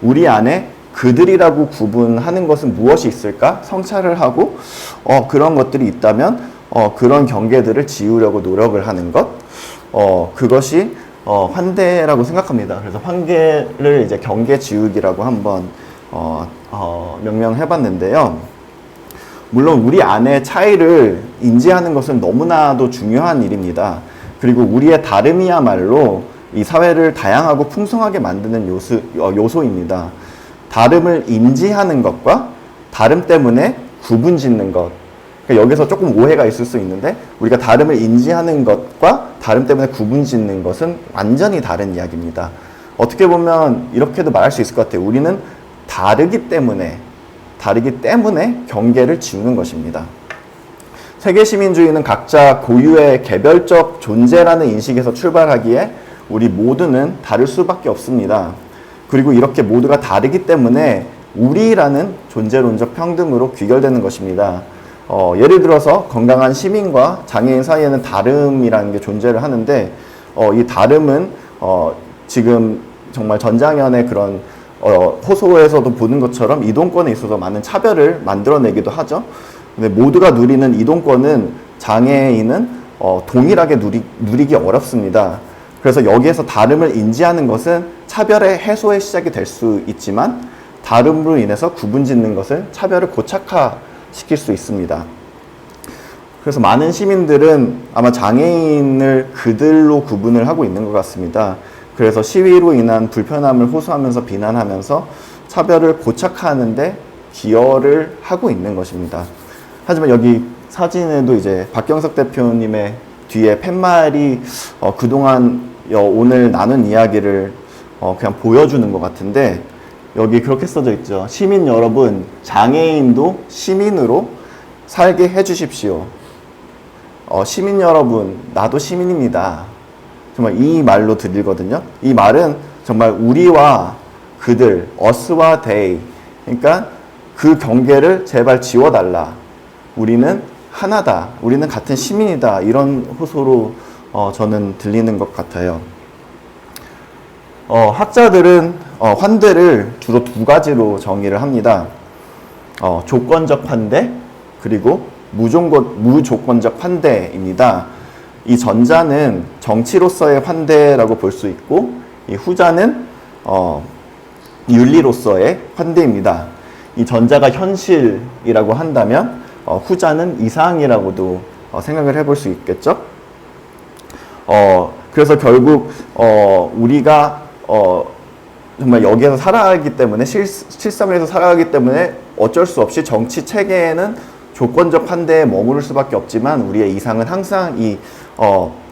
우리 안에 그들이라고 구분하는 것은 무엇이 있을까? 성찰을 하고 그런 것들이 있다면 그런 경계들을 지우려고 노력을 하는 것 그것이 환대라고 생각합니다. 그래서 환대를 이제 경계 지우기라고 한번 명명해봤는데요. 물론 우리 안의 차이를 인지하는 것은 너무나도 중요한 일입니다. 그리고 우리의 다름이야말로 이 사회를 다양하고 풍성하게 만드는 요소입니다. 다름을 인지하는 것과 다름 때문에 구분 짓는 것. 그러니까 여기서 조금 오해가 있을 수 있는데 우리가 다름을 인지하는 것과 다름 때문에 구분 짓는 것은 완전히 다른 이야기입니다. 어떻게 보면 이렇게도 말할 수 있을 것 같아요. 우리는 다르기 때문에 경계를 지우는 것입니다. 세계 시민주의는 각자 고유의 개별적 존재라는 인식에서 출발하기에 우리 모두는 다를 수밖에 없습니다. 그리고 이렇게 모두가 다르기 때문에 우리라는 존재론적 평등으로 귀결되는 것입니다. 예를 들어서 건강한 시민과 장애인 사이에는 다름이라는 게 존재를 하는데 이 다름은 지금 정말 전장현의 그런 호소에서도 보는 것처럼 이동권에 있어서 많은 차별을 만들어내기도 하죠. 근데 모두가 누리는 이동권은 장애인은 동일하게 누리기 어렵습니다. 그래서 여기에서 다름을 인지하는 것은 차별의 해소의 시작이 될 수 있지만 다름으로 인해서 구분 짓는 것은 차별을 고착화시킬 수 있습니다. 그래서 많은 시민들은 아마 장애인을 그들로 구분을 하고 있는 것 같습니다. 그래서 시위로 인한 불편함을 호소하면서 비난하면서 차별을 고착화하는데 기여를 하고 있는 것입니다. 하지만 여기 사진에도 이제 박경석 대표님의 뒤에 팻말이 그동안 오늘 나눈 이야기를 그냥 보여주는 것 같은데 여기 그렇게 써져 있죠. 시민 여러분, 장애인도 시민으로 살게 해주십시오. 시민 여러분, 나도 시민입니다. 정말 이 말로 들리거든요. 이 말은 정말 우리와 그들, us와 they. 그러니까 그 경계를 제발 지워달라. 우리는 하나다. 우리는 같은 시민이다. 이런 호소로 저는 들리는 것 같아요. 학자들은 환대를 주로 두 가지로 정의를 합니다. 조건적 환대, 그리고 무조건적 환대입니다. 이 전자는 정치로서의 환대라고 볼 수 있고, 이 후자는 윤리로서의 환대입니다. 이 전자가 현실이라고 한다면 후자는 이상이라고도 생각을 해볼 수 있겠죠. 그래서 결국 우리가 정말 여기에서 살아가기 때문에 실생활에서 살아가기 때문에 어쩔 수 없이 정치 체계에는 조건적 환대에 머무를 수밖에 없지만 우리의 이상은 항상 이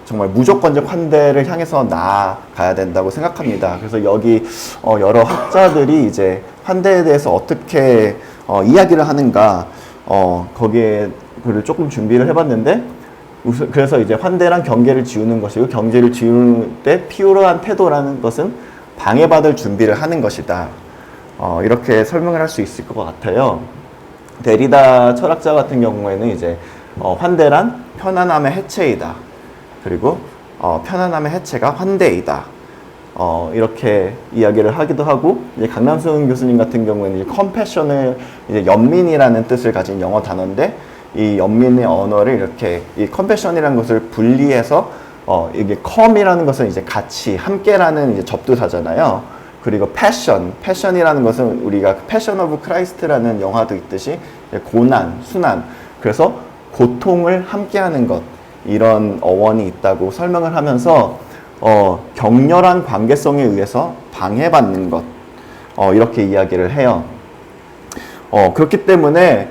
정말 무조건적 환대를 향해서 나아가야 된다고 생각합니다. 그래서 여기 여러 학자들이 이제 환대에 대해서 어떻게 이야기를 하는가 거기에 그를 조금 준비를 해봤는데, 그래서 이제 환대란 경계를 지우는 것이고, 경계를 지울 때 피오르한 태도라는 것은 방해받을 준비를 하는 것이다. 이렇게 설명을 할 수 있을 것 같아요. 데리다 철학자 같은 경우에는 이제 환대란 편안함의 해체이다. 그리고 편안함의 해체가 환대이다. 이렇게 이야기를 하기도 하고, 이제 강남순 교수님 같은 경우에는 이제 컴패션을 이제 연민이라는 뜻을 가진 영어 단어인데, 이 연민의 언어를 이렇게 이 컴패션이라는 것을 분리해서 이게 컴이라는 것은 이제 같이 함께라는 이제 접두사잖아요. 그리고 패션이라는 것은 우리가 패션 오브 크라이스트라는 영화도 있듯이 고난, 순환. 그래서 고통을 함께하는 것, 이런 어원이 있다고 설명을 하면서 격렬한 관계성에 의해서 방해받는 것, 이렇게 이야기를 해요. 그렇기 때문에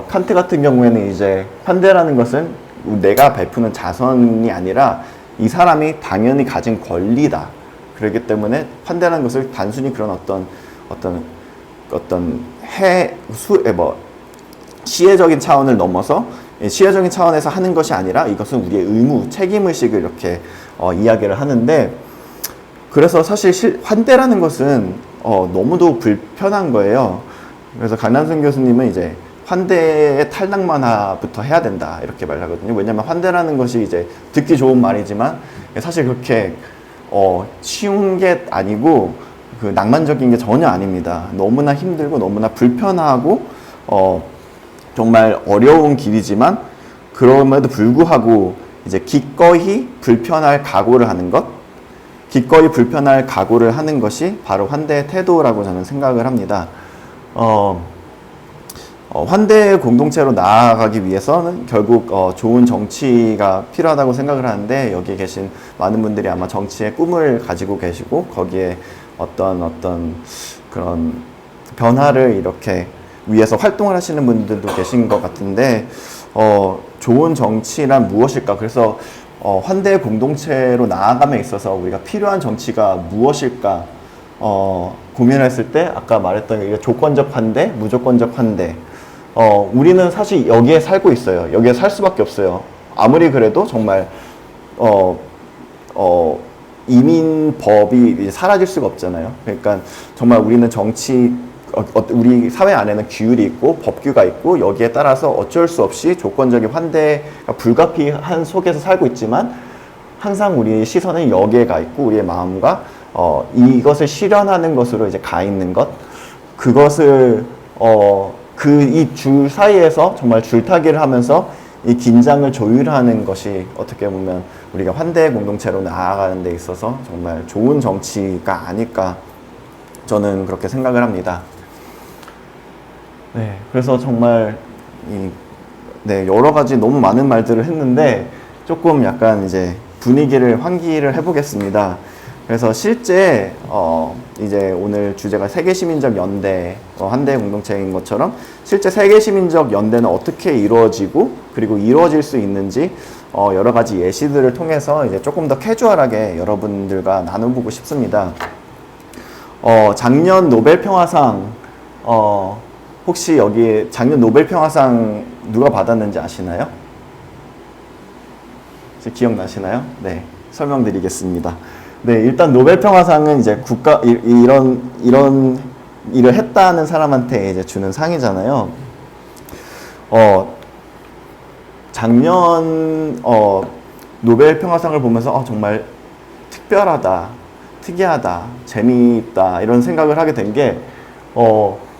칸트 같은 경우에는 이제 환대라는 것은 내가 베푸는 자선이 아니라 이 사람이 당연히 가진 권리다. 그렇기 때문에 환대라는 것을 단순히 그런 어떤 시혜적인 차원을 넘어서 시혜적인 차원에서 하는 것이 아니라 이것은 우리의 의무, 책임의식을 이렇게 이야기를 하는데, 그래서 사실 환대라는 것은 너무도 불편한 거예요. 그래서 강남순 교수님은 이제 환대의 탈락만화부터 해야 된다 이렇게 말하거든요. 왜냐하면 환대라는 것이 이제 듣기 좋은 말이지만 사실 그렇게 쉬운 게 아니고 그 낭만적인 게 전혀 아닙니다. 너무나 힘들고 너무나 불편하고 정말 어려운 길이지만 그럼에도 불구하고 이제 기꺼이 불편할 각오를 하는 것, 기꺼이 불편할 각오를 하는 것이 바로 환대의 태도라고 저는 생각을 합니다. 환대의 공동체로 나아가기 위해서는 결국 좋은 정치가 필요하다고 생각을 하는데, 여기 계신 많은 분들이 아마 정치의 꿈을 가지고 계시고 거기에 어떤 그런 변화를 이렇게 위해서 활동을 하시는 분들도 계신 것 같은데, 좋은 정치란 무엇일까? 그래서 환대의 공동체로 나아감에 있어서 우리가 필요한 정치가 무엇일까 고민했을 때 아까 말했던 이게 조건적 환대, 무조건적 환대. 우리는 사실 여기에 살고 있어요. 여기에 살 수밖에 없어요. 아무리 그래도 정말 이민법이 사라질 수가 없잖아요. 그러니까 정말 우리는 우리 사회 안에는 규율이 있고 법규가 있고 여기에 따라서 어쩔 수 없이 조건적인 환대가 불가피한 속에서 살고 있지만, 항상 우리의 시선은 여기에 가 있고 우리의 마음과 이것을 실현하는 것으로 이제 가 있는 것, 그것을 이 줄 사이에서 정말 줄타기를 하면서 이 긴장을 조율하는 것이 어떻게 보면 우리가 환대의 공동체로 나아가는 데 있어서 정말 좋은 정치가 아닐까, 저는 그렇게 생각을 합니다. 네, 그래서 정말 여러 가지 너무 많은 말들을 했는데 조금 약간 이제 분위기를 환기를 해보겠습니다. 그래서 실제 이제 오늘 주제가 세계시민적 연대, 환대 공동체인 것처럼 실제 세계시민적 연대는 어떻게 이루어지고 그리고 이루어질 수 있는지 여러 가지 예시들을 통해서 이제 조금 더 캐주얼하게 여러분들과 나눠보고 싶습니다. 작년 노벨평화상 혹시 여기 작년 노벨평화상 누가 받았는지 아시나요? 기억나시나요? 네, 설명드리겠습니다. 네, 일단 노벨 평화상은 이제 이런 일을 했다는 사람한테 이제 주는 상이잖아요. 작년 노벨 평화상을 보면서 정말 특별하다, 특이하다, 재미있다 이런 생각을 하게 된 게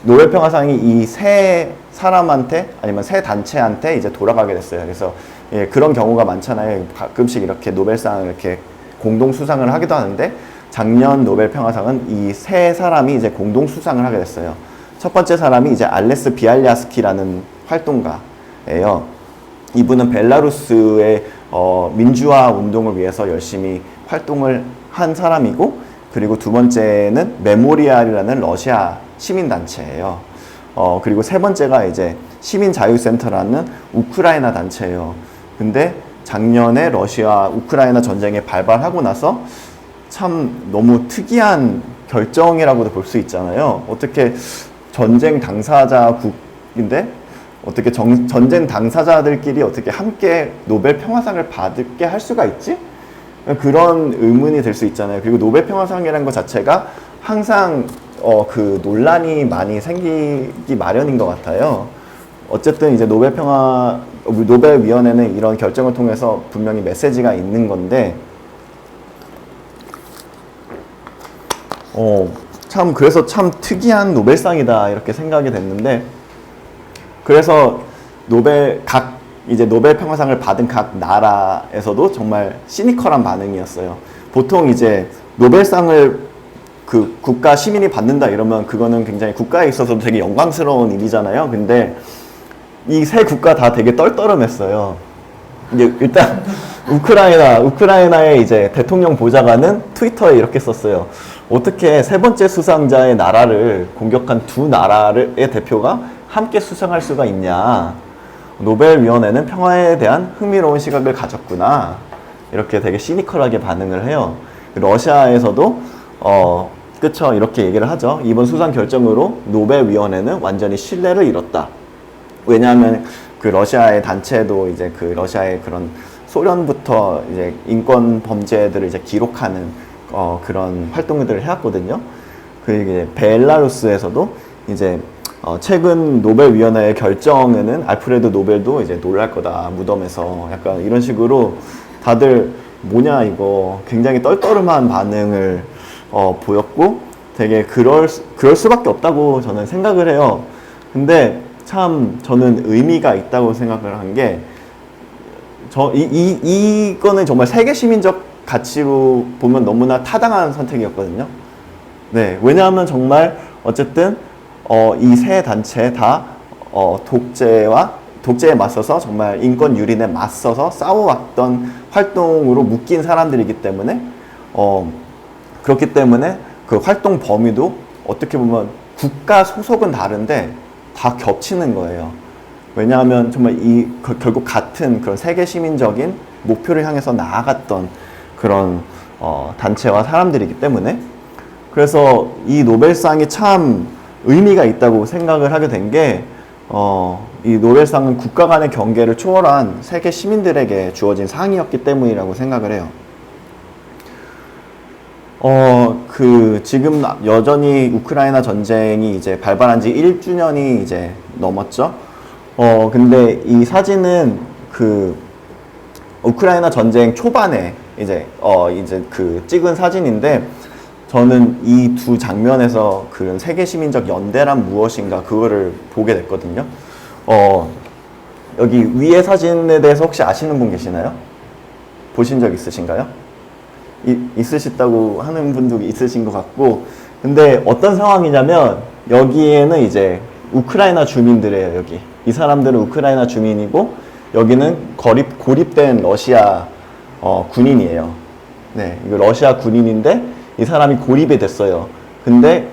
노벨 평화상이 이 세 사람한테 아니면 세 단체한테 이제 돌아가게 됐어요. 그래서 예, 그런 경우가 많잖아요. 가끔씩 이렇게 노벨상을 이렇게 공동 수상을 하기도 하는데 작년 노벨 평화상은 이 세 사람이 이제 공동 수상을 하게 됐어요. 첫 번째 사람이 이제 알레스 비알야스키라는 활동가예요. 이분은 벨라루스의 민주화 운동을 위해서 열심히 활동을 한 사람이고, 그리고 두 번째는 메모리알이라는 러시아 시민단체예요. 그리고 세 번째가 이제 시민자유센터라는 우크라이나 단체예요. 근데 작년에 러시아 우크라이나 전쟁에 발발하고 나서 참 너무 특이한 결정이라고도 볼 수 있잖아요. 어떻게 전쟁 당사자국인데 어떻게 전쟁 당사자들끼리 어떻게 함께 노벨 평화상을 받게 할 수가 있지? 그런 의문이 들 수 있잖아요. 그리고 노벨 평화상이라는 것 자체가 항상 그 논란이 많이 생기기 마련인 것 같아요. 어쨌든 이제 노벨위원회는 이런 결정을 통해서 분명히 메시지가 있는 건데, 그래서 참 특이한 노벨상이다 이렇게 생각이 됐는데, 그래서 노벨 평화상을 받은 각 나라에서도 정말 시니컬한 반응이었어요. 보통 이제 노벨상을 그 국가 시민이 받는다 이러면 그거는 굉장히 국가에 있어서도 되게 영광스러운 일이잖아요. 근데 이 세 국가 다 되게 떨떠름했어요. 이제 일단 우크라이나의 이제 대통령 보좌관은 트위터에 이렇게 썼어요. 어떻게 세 번째 수상자의 나라를 공격한 두 나라의 대표가 함께 수상할 수가 있냐. 노벨위원회는 평화에 대한 흥미로운 시각을 가졌구나. 이렇게 되게 시니컬하게 반응을 해요. 러시아에서도 그쵸, 이렇게 얘기를 하죠. 이번 수상 결정으로 노벨위원회는 완전히 신뢰를 잃었다. 왜냐하면 그 러시아의 단체도 이제 그 러시아의 그런 소련부터 이제 인권 범죄들을 이제 기록하는 그런 활동들을 해왔거든요. 그 이제 벨라루스에서도 이제 최근 노벨위원회의 결정에는 알프레드 노벨도 이제 놀랄 거다, 무덤에서 약간 이런 식으로 다들 뭐냐 이거 굉장히 떨떠름한 반응을 보였고, 되게 그럴 수밖에 없다고 저는 생각을 해요. 근데 참 저는 의미가 있다고 생각을 한 게, 이거는 정말 세계 시민적 가치로 보면 너무나 타당한 선택이었거든요. 네, 왜냐하면 정말 어쨌든 이 세 단체 다 독재에 맞서서 정말 인권 유린에 맞서서 싸워왔던 활동으로 묶인 사람들이기 때문에 그렇기 때문에 그 활동 범위도 어떻게 보면 국가 소속은 다른데 다 겹치는 거예요. 왜냐하면 정말 결국 같은 그런 세계 시민적인 목표를 향해서 나아갔던 그런 단체와 사람들이기 때문에, 그래서 이 노벨상이 참 의미가 있다고 생각을 하게 된 게, 이 노벨상은 국가 간의 경계를 초월한 세계 시민들에게 주어진 상이었기 때문이라고 생각을 해요. 지금 여전히 우크라이나 전쟁이 이제 발발한 지 1주년이 이제 넘었죠. 근데 이 사진은 그 우크라이나 전쟁 초반에 이제 그 찍은 사진인데, 저는 이 두 장면에서 그런 세계 시민적 연대란 무엇인가 그거를 보게 됐거든요. 여기 위에 사진에 대해서 혹시 아시는 분 계시나요? 보신 적 있으신가요? 있으시다고 하는 분도 있으신 것 같고, 근데 어떤 상황이냐면 여기에는 이제 우크라이나 주민들이에요. 여기 이 사람들은 우크라이나 주민이고, 여기는 고립된 러시아 군인이에요. 네, 이거 러시아 군인인데 이 사람이 고립이 됐어요. 근데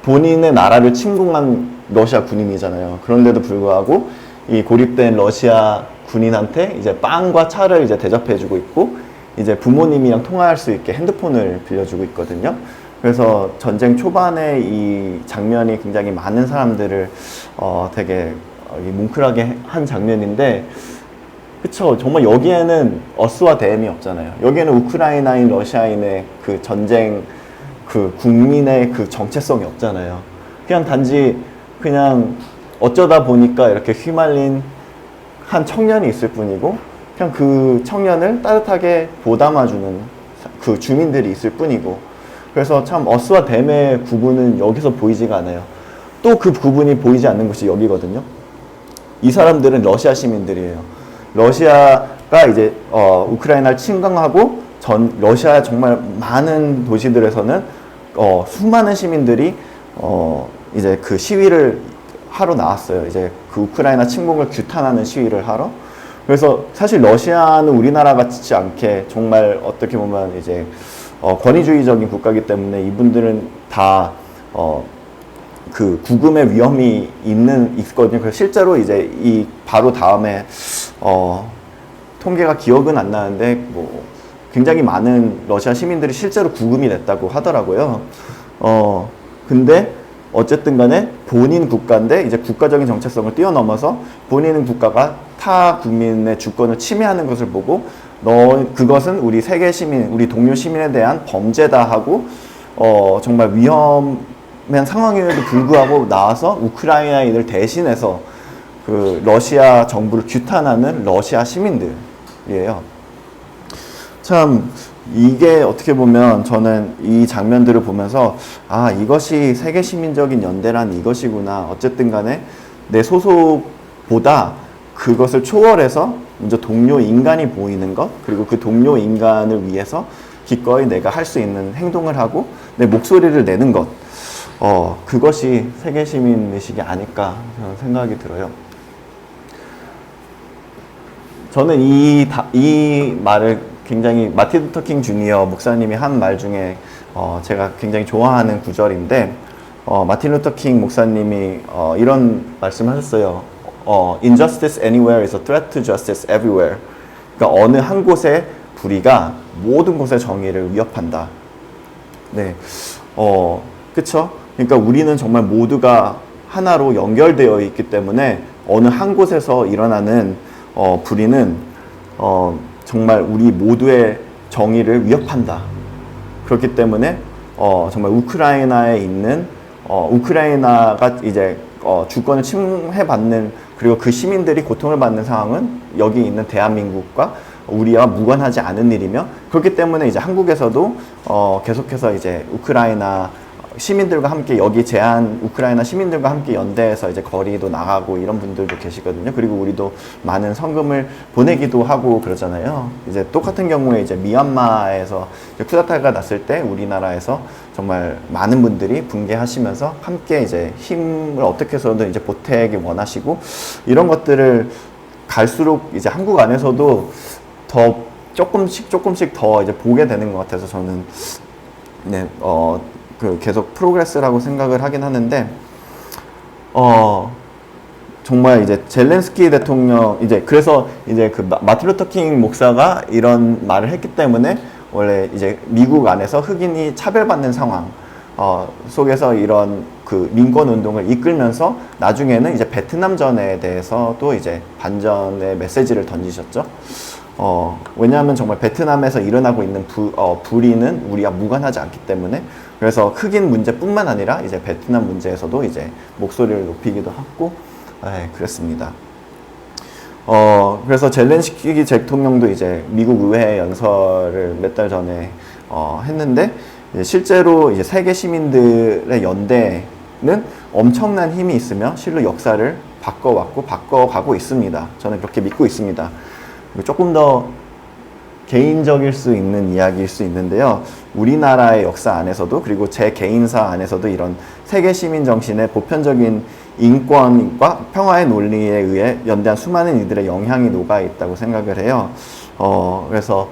본인의 나라를 침공한 러시아 군인이잖아요. 그런데도 불구하고 이 고립된 러시아 군인한테 이제 빵과 차를 이제 대접해주고 있고, 이제 부모님이랑 통화할 수 있게 핸드폰을 빌려주고 있거든요. 그래서 전쟁 초반에 이 장면이 굉장히 많은 사람들을 되게 뭉클하게 한 장면인데, 그쵸. 정말 여기에는 어스와 대엠이 없잖아요. 여기에는 우크라이나인 러시아인의 그 전쟁 그 국민의 그 정체성이 없잖아요. 그냥 단지 그냥 어쩌다 보니까 이렇게 휘말린 한 청년이 있을 뿐이고 그냥 그 청년을 따뜻하게 보담아주는 그 주민들이 있을 뿐이고 그래서 참 어스와 댐의 구분은 여기서 보이지가 않아요. 또 그 구분이 보이지 않는 곳이 여기거든요. 이 사람들은 러시아 시민들이에요. 러시아가 이제 우크라이나를 침공하고 러시아 정말 많은 도시들에서는 수많은 시민들이 이제 그 시위를 하러 나왔어요. 이제 그 우크라이나 침공을 규탄하는 시위를 하러. 그래서 사실 러시아는 우리나라 같지 않게 정말 어떻게 보면 이제 권위주의적인 국가이기 때문에 이분들은 다 그 구금의 위험이 있거든요. 그래서 실제로 이제 이 바로 다음에 통계가 기억은 안 나는데 뭐 굉장히 많은 러시아 시민들이 실제로 구금이 됐다고 하더라고요. 근데 어쨌든 간에 본인 국가인데 이제 국가적인 정체성을 뛰어넘어서 본인 국가가 타 국민의 주권을 침해하는 것을 보고 그것은 우리 세계 시민, 우리 동료 시민에 대한 범죄다 하고 정말 위험한 상황임에도 불구하고 나와서 우크라이나인을 대신해서 그 러시아 정부를 규탄하는 러시아 시민들이에요. 참 이게 어떻게 보면 저는 이 장면들을 보면서 아 이것이 세계 시민적인 연대란 이것이구나. 어쨌든 간에 내 소속보다 그것을 초월해서 먼저 동료 인간이 보이는 것 그리고 그 동료 인간을 위해서 기꺼이 내가 할 수 있는 행동을 하고 내 목소리를 내는 것 그것이 세계 시민 의식이 아닐까 저는 생각이 들어요. 저는 이 말을 굉장히 마틴 루터 킹 주니어 목사님이 한 말 중에 제가 굉장히 좋아하는 구절인데 마틴 루터 킹 목사님이 이런 말씀을 하셨어요. Injustice anywhere is a threat to justice everywhere. 그러니까 어느 한 곳의 불의가 모든 곳의 정의를 위협한다. 네, 그쵸? 그러니까 우리는 정말 모두가 하나로 연결되어 있기 때문에 어느 한 곳에서 일어나는 불의는 정말 우리 모두의 정의를 위협한다. 그렇기 때문에 정말 우크라이나에 있는 우크라이나가 이제 주권을 침해받는 그리고 그 시민들이 고통을 받는 상황은 여기 있는 대한민국과 우리와 무관하지 않은 일이며 그렇기 때문에 이제 한국에서도 계속해서 이제 우크라이나 시민들과 함께 여기 우크라이나 시민들과 함께 연대해서 이제 거리도 나가고 이런 분들도 계시거든요. 그리고 우리도 많은 성금을 보내기도 하고 그러잖아요. 이제 똑같은 경우에 이제 미얀마에서 이제 쿠데타가 났을 때 우리나라에서 정말 많은 분들이 붕괴하시면서 함께 이제 힘을 어떻게 해서든 이제 보태기 원하시고 이런 것들을 갈수록 이제 한국 안에서도 더 조금씩 더 이제 보게 되는 것 같아서 저는 네, 계속 프로그레스라고 생각을 하긴 하는데, 정말 이제 젤렌스키 대통령, 그래서 이제 그 마틴 루터 킹 목사가 이런 말을 했기 때문에 원래 이제 미국 안에서 흑인이 차별받는 상황, 속에서 이런 그 민권 운동을 이끌면서 나중에는 이제 베트남전에 대해서도 이제 반전의 메시지를 던지셨죠. 왜냐하면 정말 베트남에서 일어나고 있는 불의는 우리가 무관하지 않기 때문에 그래서 흑인 문제뿐만 아니라 이제 베트남 문제에서도 이제 목소리를 높이기도 하고 그랬습니다. 그래서 젤렌스키 대통령도 이제 미국 의회 연설을 몇 달 전에 했는데 실제로 이제 세계 시민들의 연대는 엄청난 힘이 있으며 실로 역사를 바꿔왔고 바꿔가고 있습니다. 저는 그렇게 믿고 있습니다. 조금 더 개인적일 수 있는 이야기일 수 있는데요. 우리나라의 역사 안에서도 그리고 제 개인사 안에서도 이런 세계 시민 정신의 보편적인 인권과 평화의 논리에 의해 연대한 수많은 이들의 영향이 녹아 있다고 생각을 해요. 그래서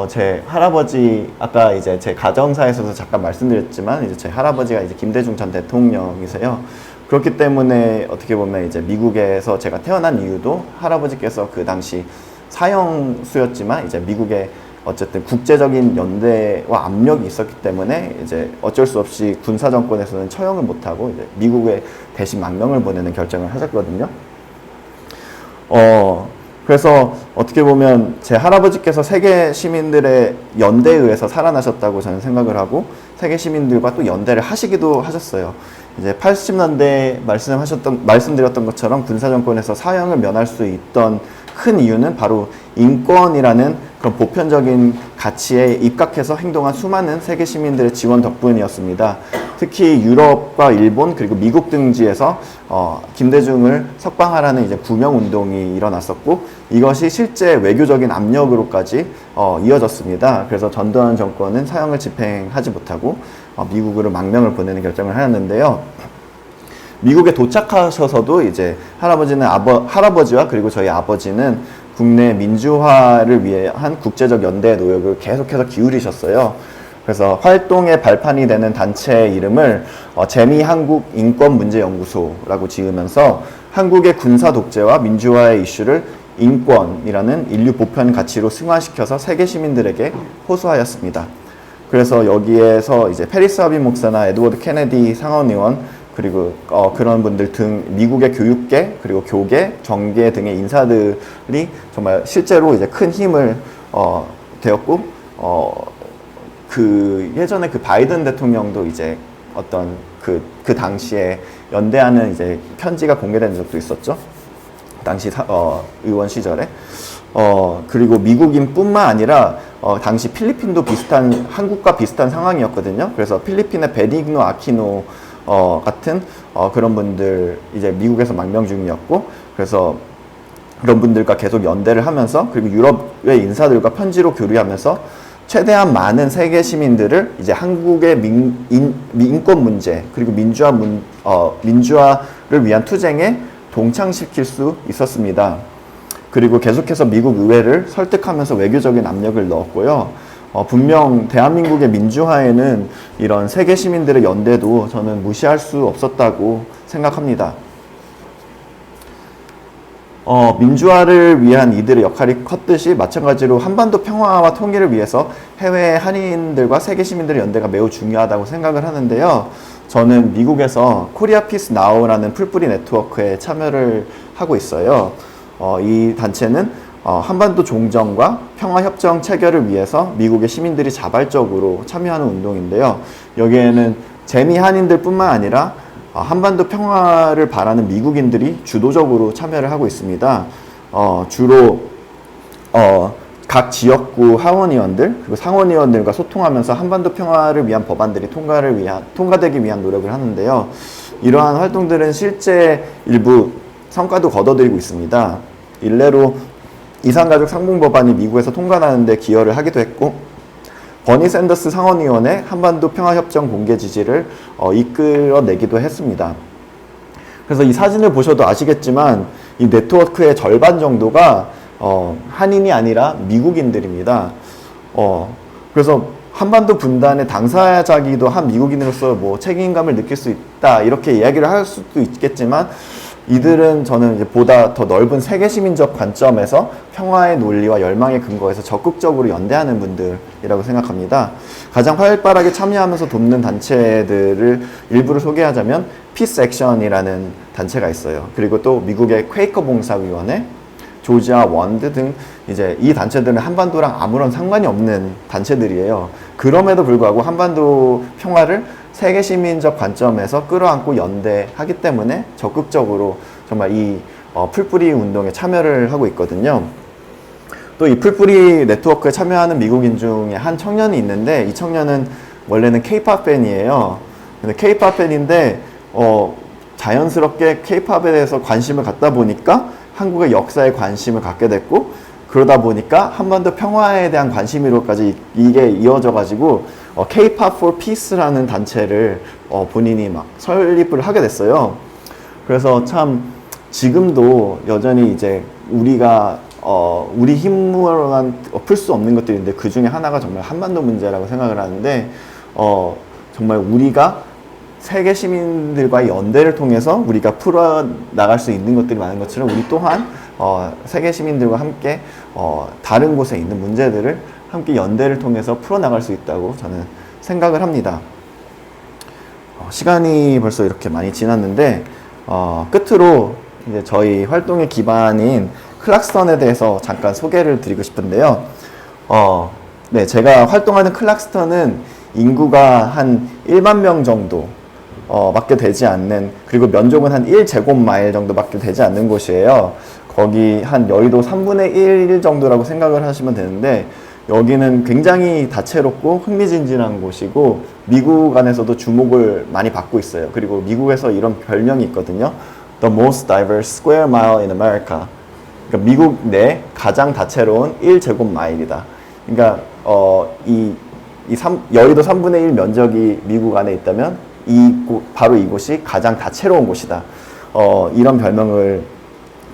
제 할아버지 아까 이제 제 가정사에서도 잠깐 말씀드렸지만 이제 제 할아버지가 이제 김대중 전 대통령이세요. 그렇기 때문에 어떻게 보면 이제 미국에서 제가 태어난 이유도 할아버지께서 그 당시 사형수였지만 이제 미국의 어쨌든 국제적인 연대와 압력이 있었기 때문에 이제 어쩔 수 없이 군사 정권에서는 처형을 못하고 이제 미국에 대신 망명을 보내는 결정을 하셨거든요. 그래서 어떻게 보면 제 할아버지께서 세계 시민들의 연대에 의해서 살아나셨다고 저는 생각을 하고 세계 시민들과 또 연대를 하시기도 하셨어요. 이제 80년대 말씀드렸던 것처럼 군사정권에서 사형을 면할 수 있던 큰 이유는 바로 인권이라는 그런 보편적인 가치에 입각해서 행동한 수많은 세계 시민들의 지원 덕분이었습니다. 특히 유럽과 일본 그리고 미국 등지에서 김대중을 석방하라는 이제 구명 운동이 일어났었고 이것이 실제 외교적인 압력으로까지 이어졌습니다. 그래서 전두환 정권은 사형을 집행하지 못하고 미국으로 망명을 보내는 결정을 하였는데요. 미국에 도착하셔서도 이제 할아버지와 그리고 저희 아버지는 국내 민주화를 위한 국제적 연대 노력을 계속해서 기울이셨어요. 그래서 활동의 발판이 되는 단체의 이름을 재미한국인권문제연구소라고 지으면서 한국의 군사 독재와 민주화의 이슈를 인권이라는 인류 보편 가치로 승화시켜서 세계 시민들에게 호소하였습니다. 그래서 여기에서 이제 페리스 하빈 목사나 에드워드 케네디 상원의원 그리고 그런 분들 등 미국의 교육계 그리고 교계, 정계 등의 인사들이 정말 실제로 이제 큰 힘을 되었고 그 예전에 그 바이든 대통령도 이제 어떤 그 당시에 연대하는 이제 편지가 공개된 적도 있었죠. 당시 의원 시절에. 그리고 미국인뿐만 아니라 당시 필리핀도 한국과 비슷한 상황이었거든요. 그래서 필리핀의 베니그노 아키노 같은 그런 분들 이제 미국에서 망명 중이었고 그래서 그런 분들과 계속 연대를 하면서 그리고 유럽의 인사들과 편지로 교류하면서 최대한 많은 세계 시민들을 이제 한국의 인권 문제 그리고 민주화를 위한 투쟁에 동참시킬 수 있었습니다. 그리고 계속해서 미국 의회를 설득하면서 외교적인 압력을 넣었고요. 분명 대한민국의 민주화에는 이런 세계 시민들의 연대도 저는 무시할 수 없었다고 생각합니다. 민주화를 위한 이들의 역할이 컸듯이 마찬가지로 한반도 평화와 통일을 위해서 해외 한인들과 세계 시민들의 연대가 매우 중요하다고 생각을 하는데요. 저는 미국에서 코리아 피스 나우라는 풀뿌리 네트워크에 참여를 하고 있어요. 이 단체는 한반도 종전과 평화협정 체결을 위해서 미국의 시민들이 자발적으로 참여하는 운동인데요. 여기에는 재미 한인들뿐만 아니라 한반도 평화를 바라는 미국인들이 주도적으로 참여를 하고 있습니다. 주로 각 지역구 하원의원들 그리고 상원의원들과 소통하면서 한반도 평화를 위한 법안들이 통과되기 위한 노력을 하는데요. 이러한 활동들은 실제 일부 성과도 거둬들이고 있습니다. 일례로 이산가족 상봉법안이 미국에서 통과하는데 기여를 하기도 했고 버니 샌더스 상원의원의 한반도 평화협정 공개 지지를 이끌어내기도 했습니다. 그래서 이 사진을 보셔도 아시겠지만 이 네트워크의 절반 정도가 한인이 아니라 미국인들입니다. 그래서 한반도 분단의 당사자기도 한 미국인으로서 뭐 책임감을 느낄 수 있다 이렇게 이야기를 할 수도 있겠지만 이들은 저는 이제 보다 더 넓은 세계 시민적 관점에서 평화의 논리와 열망의 근거에서 적극적으로 연대하는 분들이라고 생각합니다. 가장 활발하게 참여하면서 돕는 단체들을 일부를 소개하자면 피스 액션이라는 단체가 있어요. 그리고 또 미국의 퀘이커 봉사위원회, 조지아 원드 등 이제 이 단체들은 한반도랑 아무런 상관이 없는 단체들이에요. 그럼에도 불구하고 한반도 평화를 세계 시민적 관점에서 끌어안고 연대하기 때문에 적극적으로 정말 이 풀뿌리 운동에 참여를 하고 있거든요. 또 이 풀뿌리 네트워크에 참여하는 미국인 중에 한 청년이 있는데 이 청년은 원래는 K-pop 팬이에요. 근데 K-pop 팬인데 자연스럽게 K-pop에 대해서 관심을 갖다 보니까 한국의 역사에 관심을 갖게 됐고 그러다 보니까 한반도 평화에 대한 관심으로까지 이게 이어져 가지고 K-pop for Peace라는 단체를 본인이 막 설립을 하게 됐어요. 그래서 참 지금도 여전히 이제 우리가 우리 힘으로만 풀 수 없는 것들인데 그 중에 하나가 정말 한반도 문제라고 생각을 하는데 정말 우리가 세계 시민들과의 연대를 통해서 우리가 풀어 나갈 수 있는 것들이 많은 것처럼 우리 또한 세계 시민들과 함께 다른 곳에 있는 문제들을 함께 연대를 통해서 풀어 나갈 수 있다고 저는 생각을 합니다. 시간이 벌써 이렇게 많이 지났는데 끝으로 이제 저희 활동의 기반인 클락스턴에 대해서 잠깐 소개를 드리고 싶은데요. 네, 제가 활동하는 클락스턴은 인구가 한 1만 명 정도 밖에 되지 않는, 그리고 면적은 한 1제곱마일 정도밖에 되지 않는 곳이에요. 거기 한 여의도 3분의 1 정도라고 생각을 하시면 되는데, 여기는 굉장히 다채롭고 흥미진진한 곳이고 미국 안에서도 주목을 많이 받고 있어요. 그리고 미국에서 이런 별명이 있거든요. The most diverse square mile in America. 그러니까 미국 내 가장 다채로운 1제곱마일이다. 그러니까 여의도 3분의 1 면적이 미국 안에 있다면 바로 이곳이 가장 다채로운 곳이다. 이런 별명을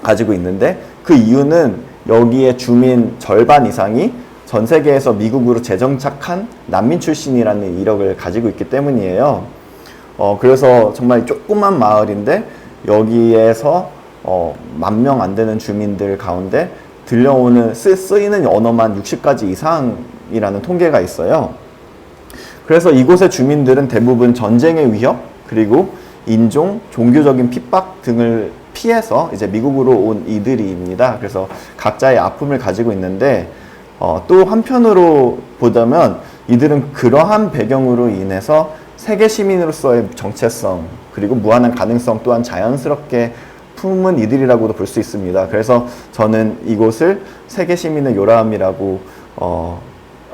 가지고 있는데, 그 이유는 여기에 주민 절반 이상이 전 세계에서 미국으로 재정착한 난민 출신이라는 이력을 가지고 있기 때문이에요. 그래서 정말 조그만 마을인데 여기에서 10,000명 안 되는 주민들 가운데 들려오는 쓰이는 언어만 60가지 이상이라는 통계가 있어요. 그래서 이곳의 주민들은 대부분 전쟁의 위협, 그리고 인종, 종교적인 핍박 등을 피해서 이제 미국으로 온 이들입니다. 그래서 각자의 아픔을 가지고 있는데, 또 한편으로 보자면 이들은 그러한 배경으로 인해서 세계 시민으로서의 정체성, 그리고 무한한 가능성 또한 자연스럽게 품은 이들이라고도 볼 수 있습니다. 그래서 저는 이곳을 세계 시민의 요람이라고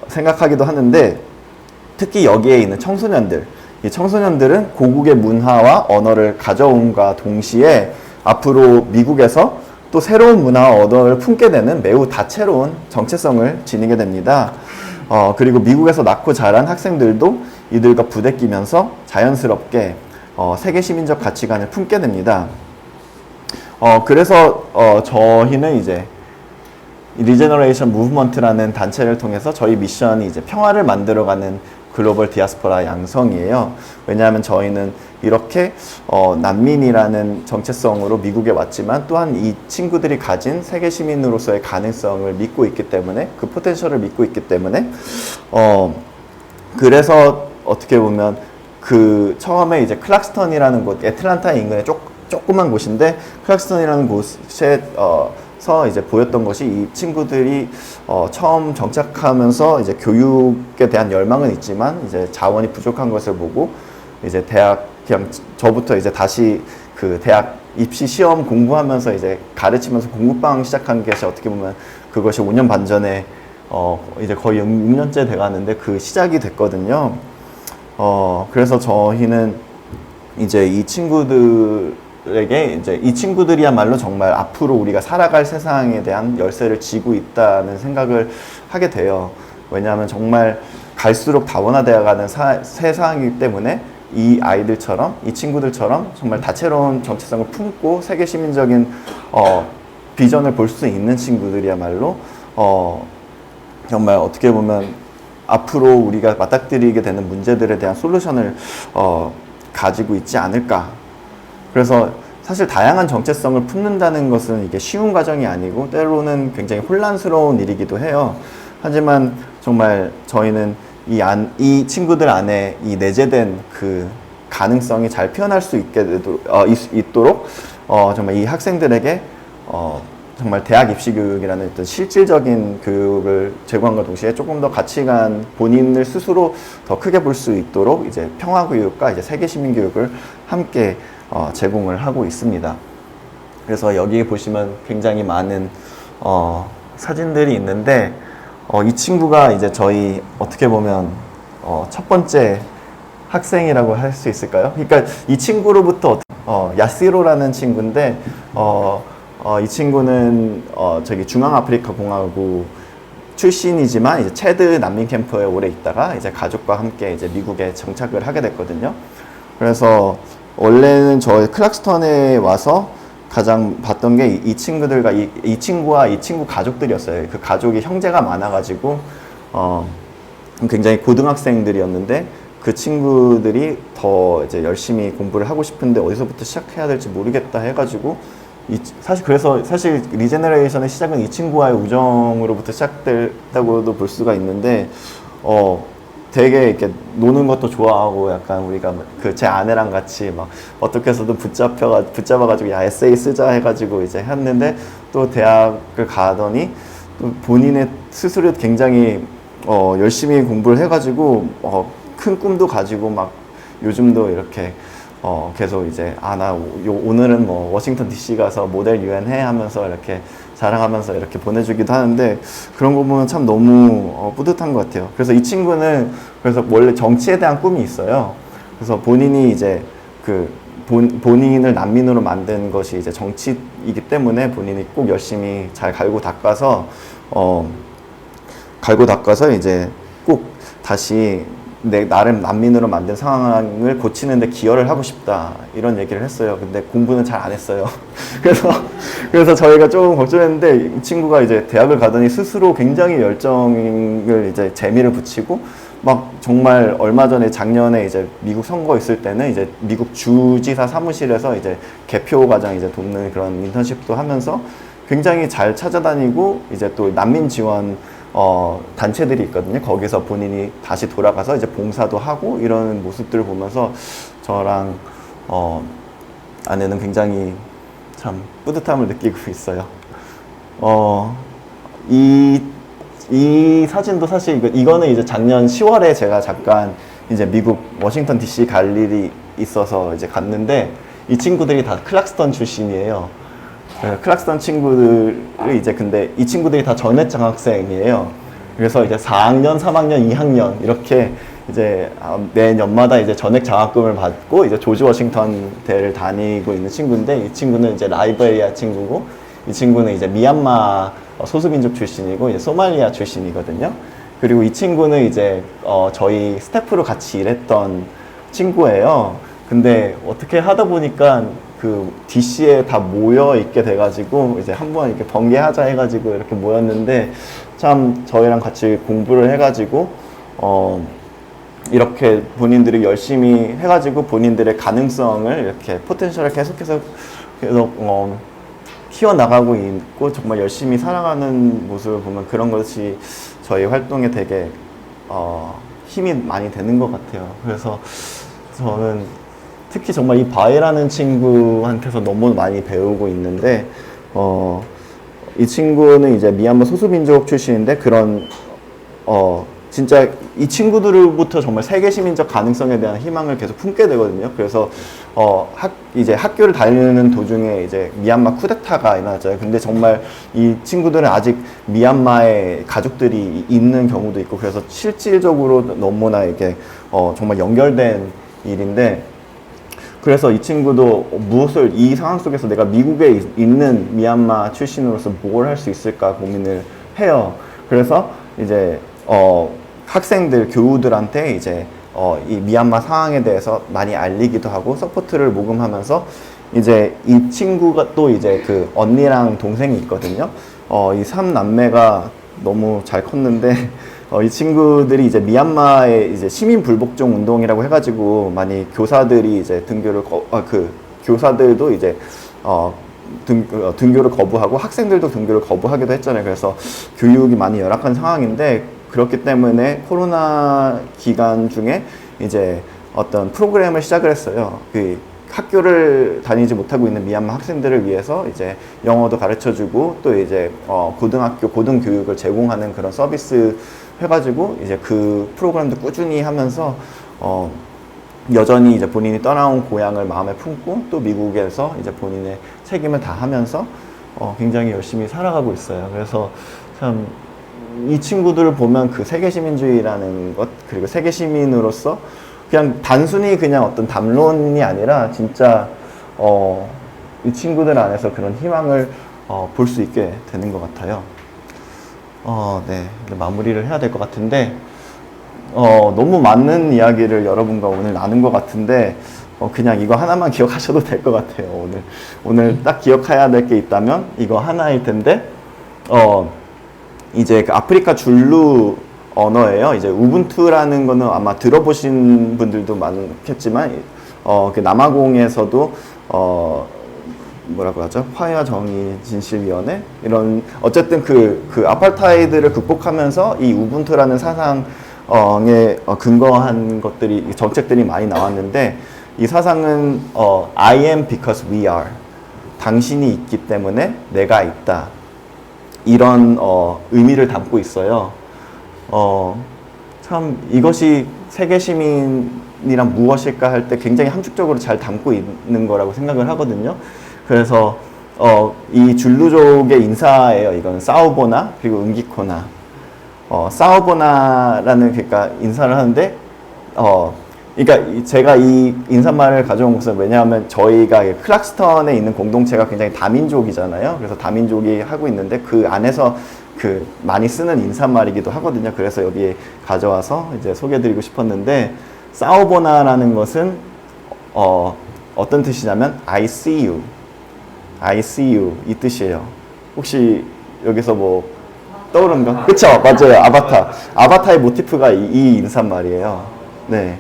생각하기도 하는데, 특히 여기에 있는 청소년들, 이 청소년들은 고국의 문화와 언어를 가져옴과 동시에 앞으로 미국에서 또 새로운 문화와 언어를 품게 되는 매우 다채로운 정체성을 지니게 됩니다. 그리고 미국에서 낳고 자란 학생들도 이들과 부대끼면서 자연스럽게 세계 시민적 가치관을 품게 됩니다. 그래서 저희는 이제 리제너레이션 무브먼트라는 단체를 통해서 저희 미션이 이제 평화를 만들어가는 글로벌 디아스포라 양성이에요. 왜냐하면 저희는 이렇게 난민이라는 정체성으로 미국에 왔지만 또한 이 친구들이 가진 세계 시민으로서의 가능성을 믿고 있기 때문에, 그 포텐셜을 믿고 있기 때문에 그래서 어떻게 보면 그 처음에 이제 클락스턴이라는 곳, 애틀란타 인근의 조그만 곳인데 클락스턴이라는 곳에서 이제 보였던 것이, 이 친구들이 처음 정착하면서 이제 교육에 대한 열망은 있지만 이제 자원이 부족한 것을 보고 이제 그냥 저부터 이제 다시 그 대학 입시 시험 공부하면서 이제 가르치면서 공부방 시작한 것이 어떻게 보면 그것이 5년 반 전에 이제 거의 6년째 돼가는데 그 시작이 됐거든요. 그래서 저희는 이제 이 친구들에게 이제 이 친구들이야말로 정말 앞으로 우리가 살아갈 세상에 대한 열쇠를 쥐고 있다는 생각을 하게 돼요. 왜냐하면 정말 갈수록 다원화되어가는 세상이기 때문에 이 아이들처럼, 이 친구들처럼 정말 다채로운 정체성을 품고 세계 시민적인 비전을 볼 수 있는 친구들이야말로 정말 어떻게 보면 앞으로 우리가 맞닥뜨리게 되는 문제들에 대한 솔루션을 가지고 있지 않을까. 그래서 사실 다양한 정체성을 품는다는 것은 이게 쉬운 과정이 아니고 때로는 굉장히 혼란스러운 일이기도 해요. 하지만 정말 저희는 이 친구들 안에 이 내재된 그 가능성이 잘 표현할 수 있도록 정말 이 학생들에게 정말 대학 입시 교육이라는 어떤 실질적인 교육을 제공함과 동시에 조금 더 가치관, 본인을 스스로 더 크게 볼 수 있도록 이제 평화 교육과 이제 세계 시민 교육을 함께 제공을 하고 있습니다. 그래서 여기 보시면 굉장히 많은 사진들이 있는데, 이 친구가 이제 저희 어떻게 보면 첫 번째 학생이라고 할 수 있을까요? 그러니까 이 친구로부터 야시로라는 친구인데, 이 친구는 저기 중앙아프리카 공화국 출신이지만 이제 체드 난민 캠프에 오래 있다가 이제 가족과 함께 이제 미국에 정착을 하게 됐거든요. 그래서 원래는 저희 클락스턴에 와서 가장 봤던 게 이 친구들과 이 친구와 이 친구 가족들이었어요. 그 가족이 형제가 많아가지고 굉장히 고등학생들이었는데 그 친구들이 더 이제 열심히 공부를 하고 싶은데 어디서부터 시작해야 될지 모르겠다 해가지고 사실 리제너레이션의 시작은 이 친구와의 우정으로부터 시작됐다고도 볼 수가 있는데 되게 이렇게 노는 것도 좋아하고 약간 우리가 그 제 아내랑 같이 막 어떻게 해서든 붙잡아가지고 야 에세이 쓰자 해가지고 이제 했는데 또 대학을 가더니 또 본인의 스스로 굉장히 열심히 공부를 해가지고 큰 꿈도 가지고 막 요즘도 이렇게 계속 이제 나 오늘은 뭐 워싱턴 DC 가서 모델 UN 해 하면서 이렇게 자랑하면서 이렇게 보내주기도 하는데 그런 거 보면 참 너무 뿌듯한 것 같아요. 그래서 이 친구는 그래서 원래 정치에 대한 꿈이 있어요. 그래서 본인이 이제 본인을 난민으로 만든 것이 이제 정치이기 때문에 본인이 꼭 열심히 잘 갈고 닦아서 이제 꼭 다시 나를 난민으로 만든 상황을 고치는데 기여를 하고 싶다 이런 얘기를 했어요. 근데 공부는 잘 안 했어요. 그래서 저희가 조금 걱정했는데 이 친구가 이제 대학을 가더니 스스로 굉장히 열정을 이제 재미를 붙이고 막 정말 얼마 전에 작년에 이제 미국 선거 있을 때는 이제 미국 주지사 사무실에서 이제 개표 과정 이제 돕는 그런 인턴십도 하면서 굉장히 잘 찾아다니고 이제 또 난민 지원 단체들이 있거든요. 거기서 본인이 다시 돌아가서 이제 봉사도 하고 이런 모습들을 보면서 저랑 아내는 굉장히 참 뿌듯함을 느끼고 있어요. 이 사진도 사실 이거는 이제 작년 10월에 제가 잠깐 이제 미국 워싱턴 DC 갈 일이 있어서 이제 갔는데 이 친구들이 다 클락스턴 출신이에요. 클락스턴 친구들이 이제 근데 이 친구들이 다 전액 장학생이에요. 그래서 이제 4학년, 3학년, 2학년 이렇게 이제 매년마다 이제 전액 장학금을 받고 이제 조지 워싱턴 대를 다니고 있는 친구인데 이 친구는 이제 라이베리아 친구고 이 친구는 이제 미얀마 소수민족 출신이고 이제 소말리아 출신이거든요. 그리고 이 친구는 이제 저희 스태프로 같이 일했던 친구예요. 근데 어떻게 하다 보니까 그 DC에 다 모여 있게 돼가지고 이제 한번 이렇게 번개하자 해가지고 이렇게 모였는데 참 저희랑 같이 공부를 해가지고 이렇게 본인들이 열심히 해가지고 본인들의 가능성을 이렇게 포텐셜을 계속해서 키워나가고 있고 정말 열심히 살아가는 모습을 보면 그런 것이 저희 활동에 되게 힘이 많이 되는 것 같아요. 그래서 저는 특히 정말 이 바이라는 친구한테서 너무 많이 배우고 있는데 이 친구는 이제 미얀마 소수민족 출신인데 그런 진짜 이 친구들로부터 정말 세계 시민적 가능성에 대한 희망을 계속 품게 되거든요. 그래서 이제 학교를 다니는 도중에 이제 미얀마 쿠데타가 일어났잖아요. 근데 정말 이 친구들은 아직 미얀마에 가족들이 있는 경우도 있고 그래서 실질적으로 너무나 이게 정말 연결된 일인데 그래서 이 친구도 이 상황 속에서 내가 미국에 있는 미얀마 출신으로서 뭘 할 수 있을까 고민을 해요. 그래서 이제 학생들, 교우들한테 이제 이 미얀마 상황에 대해서 많이 알리기도 하고 서포트를 모금하면서 이제 이 친구가 또 이제 그 언니랑 동생이 있거든요. 이 3남매가 너무 잘 컸는데 이 친구들이 이제 미얀마의 이제 시민 불복종 운동이라고 해가지고 많이 교사들이 이제 교사들도 이제 등교를 거부하고 학생들도 등교를 거부하기도 했잖아요. 그래서 교육이 많이 열악한 상황인데 그렇기 때문에 코로나 기간 중에 이제 어떤 프로그램을 시작을 했어요. 그 학교를 다니지 못하고 있는 미얀마 학생들을 위해서 이제 영어도 가르쳐주고 또 이제 고등학교 고등교육을 제공하는 그런 서비스 해가지고 이제 그 프로그램도 꾸준히 하면서 여전히 이제 본인이 떠나온 고향을 마음에 품고 또 미국에서 이제 본인의 책임을 다하면서 굉장히 열심히 살아가고 있어요. 그래서 참 이 친구들을 보면 그 세계 시민주의라는 것 그리고 세계 시민으로서 그냥 단순히 그냥 어떤 담론이 아니라 진짜 이 친구들 안에서 그런 희망을 볼 수 있게 되는 것 같아요. 네, 마무리를 해야 될 것 같은데 너무 많은 이야기를 여러분과 오늘 나눈 것 같은데 그냥 이거 하나만 기억하셔도 될 것 같아요. 오늘 딱 기억해야 될 게 있다면 이거 하나일 텐데 이제 그 아프리카 줄루 언어예요. 이제 우분투라는 거는 아마 들어보신 분들도 많겠지만 그 남아공에서도 뭐라고 하죠? 화해와 정의 진실위원회 이런 어쨌든 그 아파르타이드를 극복하면서 이 우분투라는 사상에 근거한 것들이 정책들이 많이 나왔는데 이 사상은 I am because we are 당신이 있기 때문에 내가 있다. 이런 의미를 담고 있어요. 참 이것이 세계 시민이란 무엇일까 할 때 굉장히 함축적으로 잘 담고 있는 거라고 생각을 하거든요. 그래서 이 줄루족의 인사예요. 이건 사우보나 그리고 음기코나. 사우보나라는 그러니까 인사를 하는데 그러니까 제가 이 인사말을 가져온 것은 왜냐하면 저희가 클락스턴에 있는 공동체가 굉장히 다민족이잖아요. 그래서 다민족이 하고 있는데 그 안에서 그 많이 쓰는 인사말이기도 하거든요. 그래서 여기 가져와서 이제 소개해드리고 싶었는데 사우보나라는 것은 어떤 뜻이냐면 I see you, I see you 이 뜻이에요. 혹시 여기서 뭐 떠오르는 거? 그쵸? 맞아요. 아바타의 모티프가 이 인사말이에요. 네.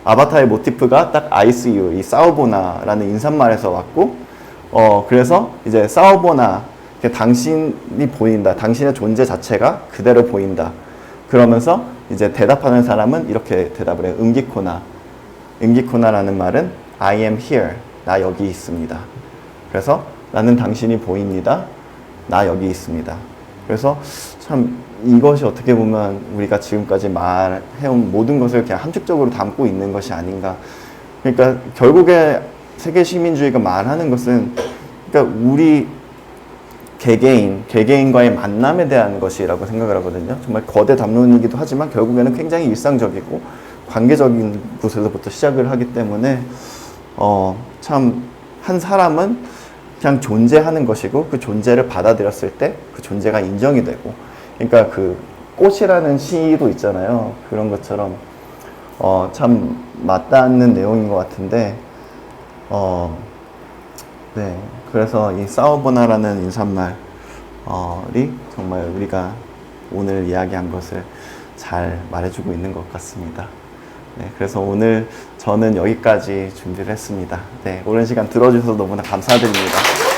아바타의 모티프가 딱 I see you, 이 사우보나라는 인사말에서 왔고, 그래서 이제 사우보나, 당신이 보인다. 당신의 존재 자체가 그대로 보인다. 그러면서 이제 대답하는 사람은 이렇게 대답을 해요. 음기코나. 음기코나라는 말은 I am here. 나 여기 있습니다. 그래서 나는 당신이 보입니다. 나 여기 있습니다. 그래서 참 이것이 어떻게 보면 우리가 지금까지 말해온 모든 것을 그냥 함축적으로 담고 있는 것이 아닌가. 그러니까 결국에 세계 시민주의가 말하는 것은 그러니까 우리 개개인과의 만남에 대한 것이라고 생각을 하거든요. 정말 거대 담론이기도 하지만 결국에는 굉장히 일상적이고 관계적인 곳에서부터 시작을 하기 때문에 참 한 사람은 그냥 존재하는 것이고 그 존재를 받아들였을 때 그 존재가 인정이 되고 그러니까 그 꽃이라는 시도 있잖아요. 그런 것처럼 참 맞닿는 내용인 것 같은데 네. 그래서 이 사우보나라는 인사말이 정말 우리가 오늘 이야기한 것을 잘 말해주고 있는 것 같습니다. 네, 그래서 오늘 저는 여기까지 준비를 했습니다. 네, 오랜 시간 들어주셔서 너무나 감사드립니다.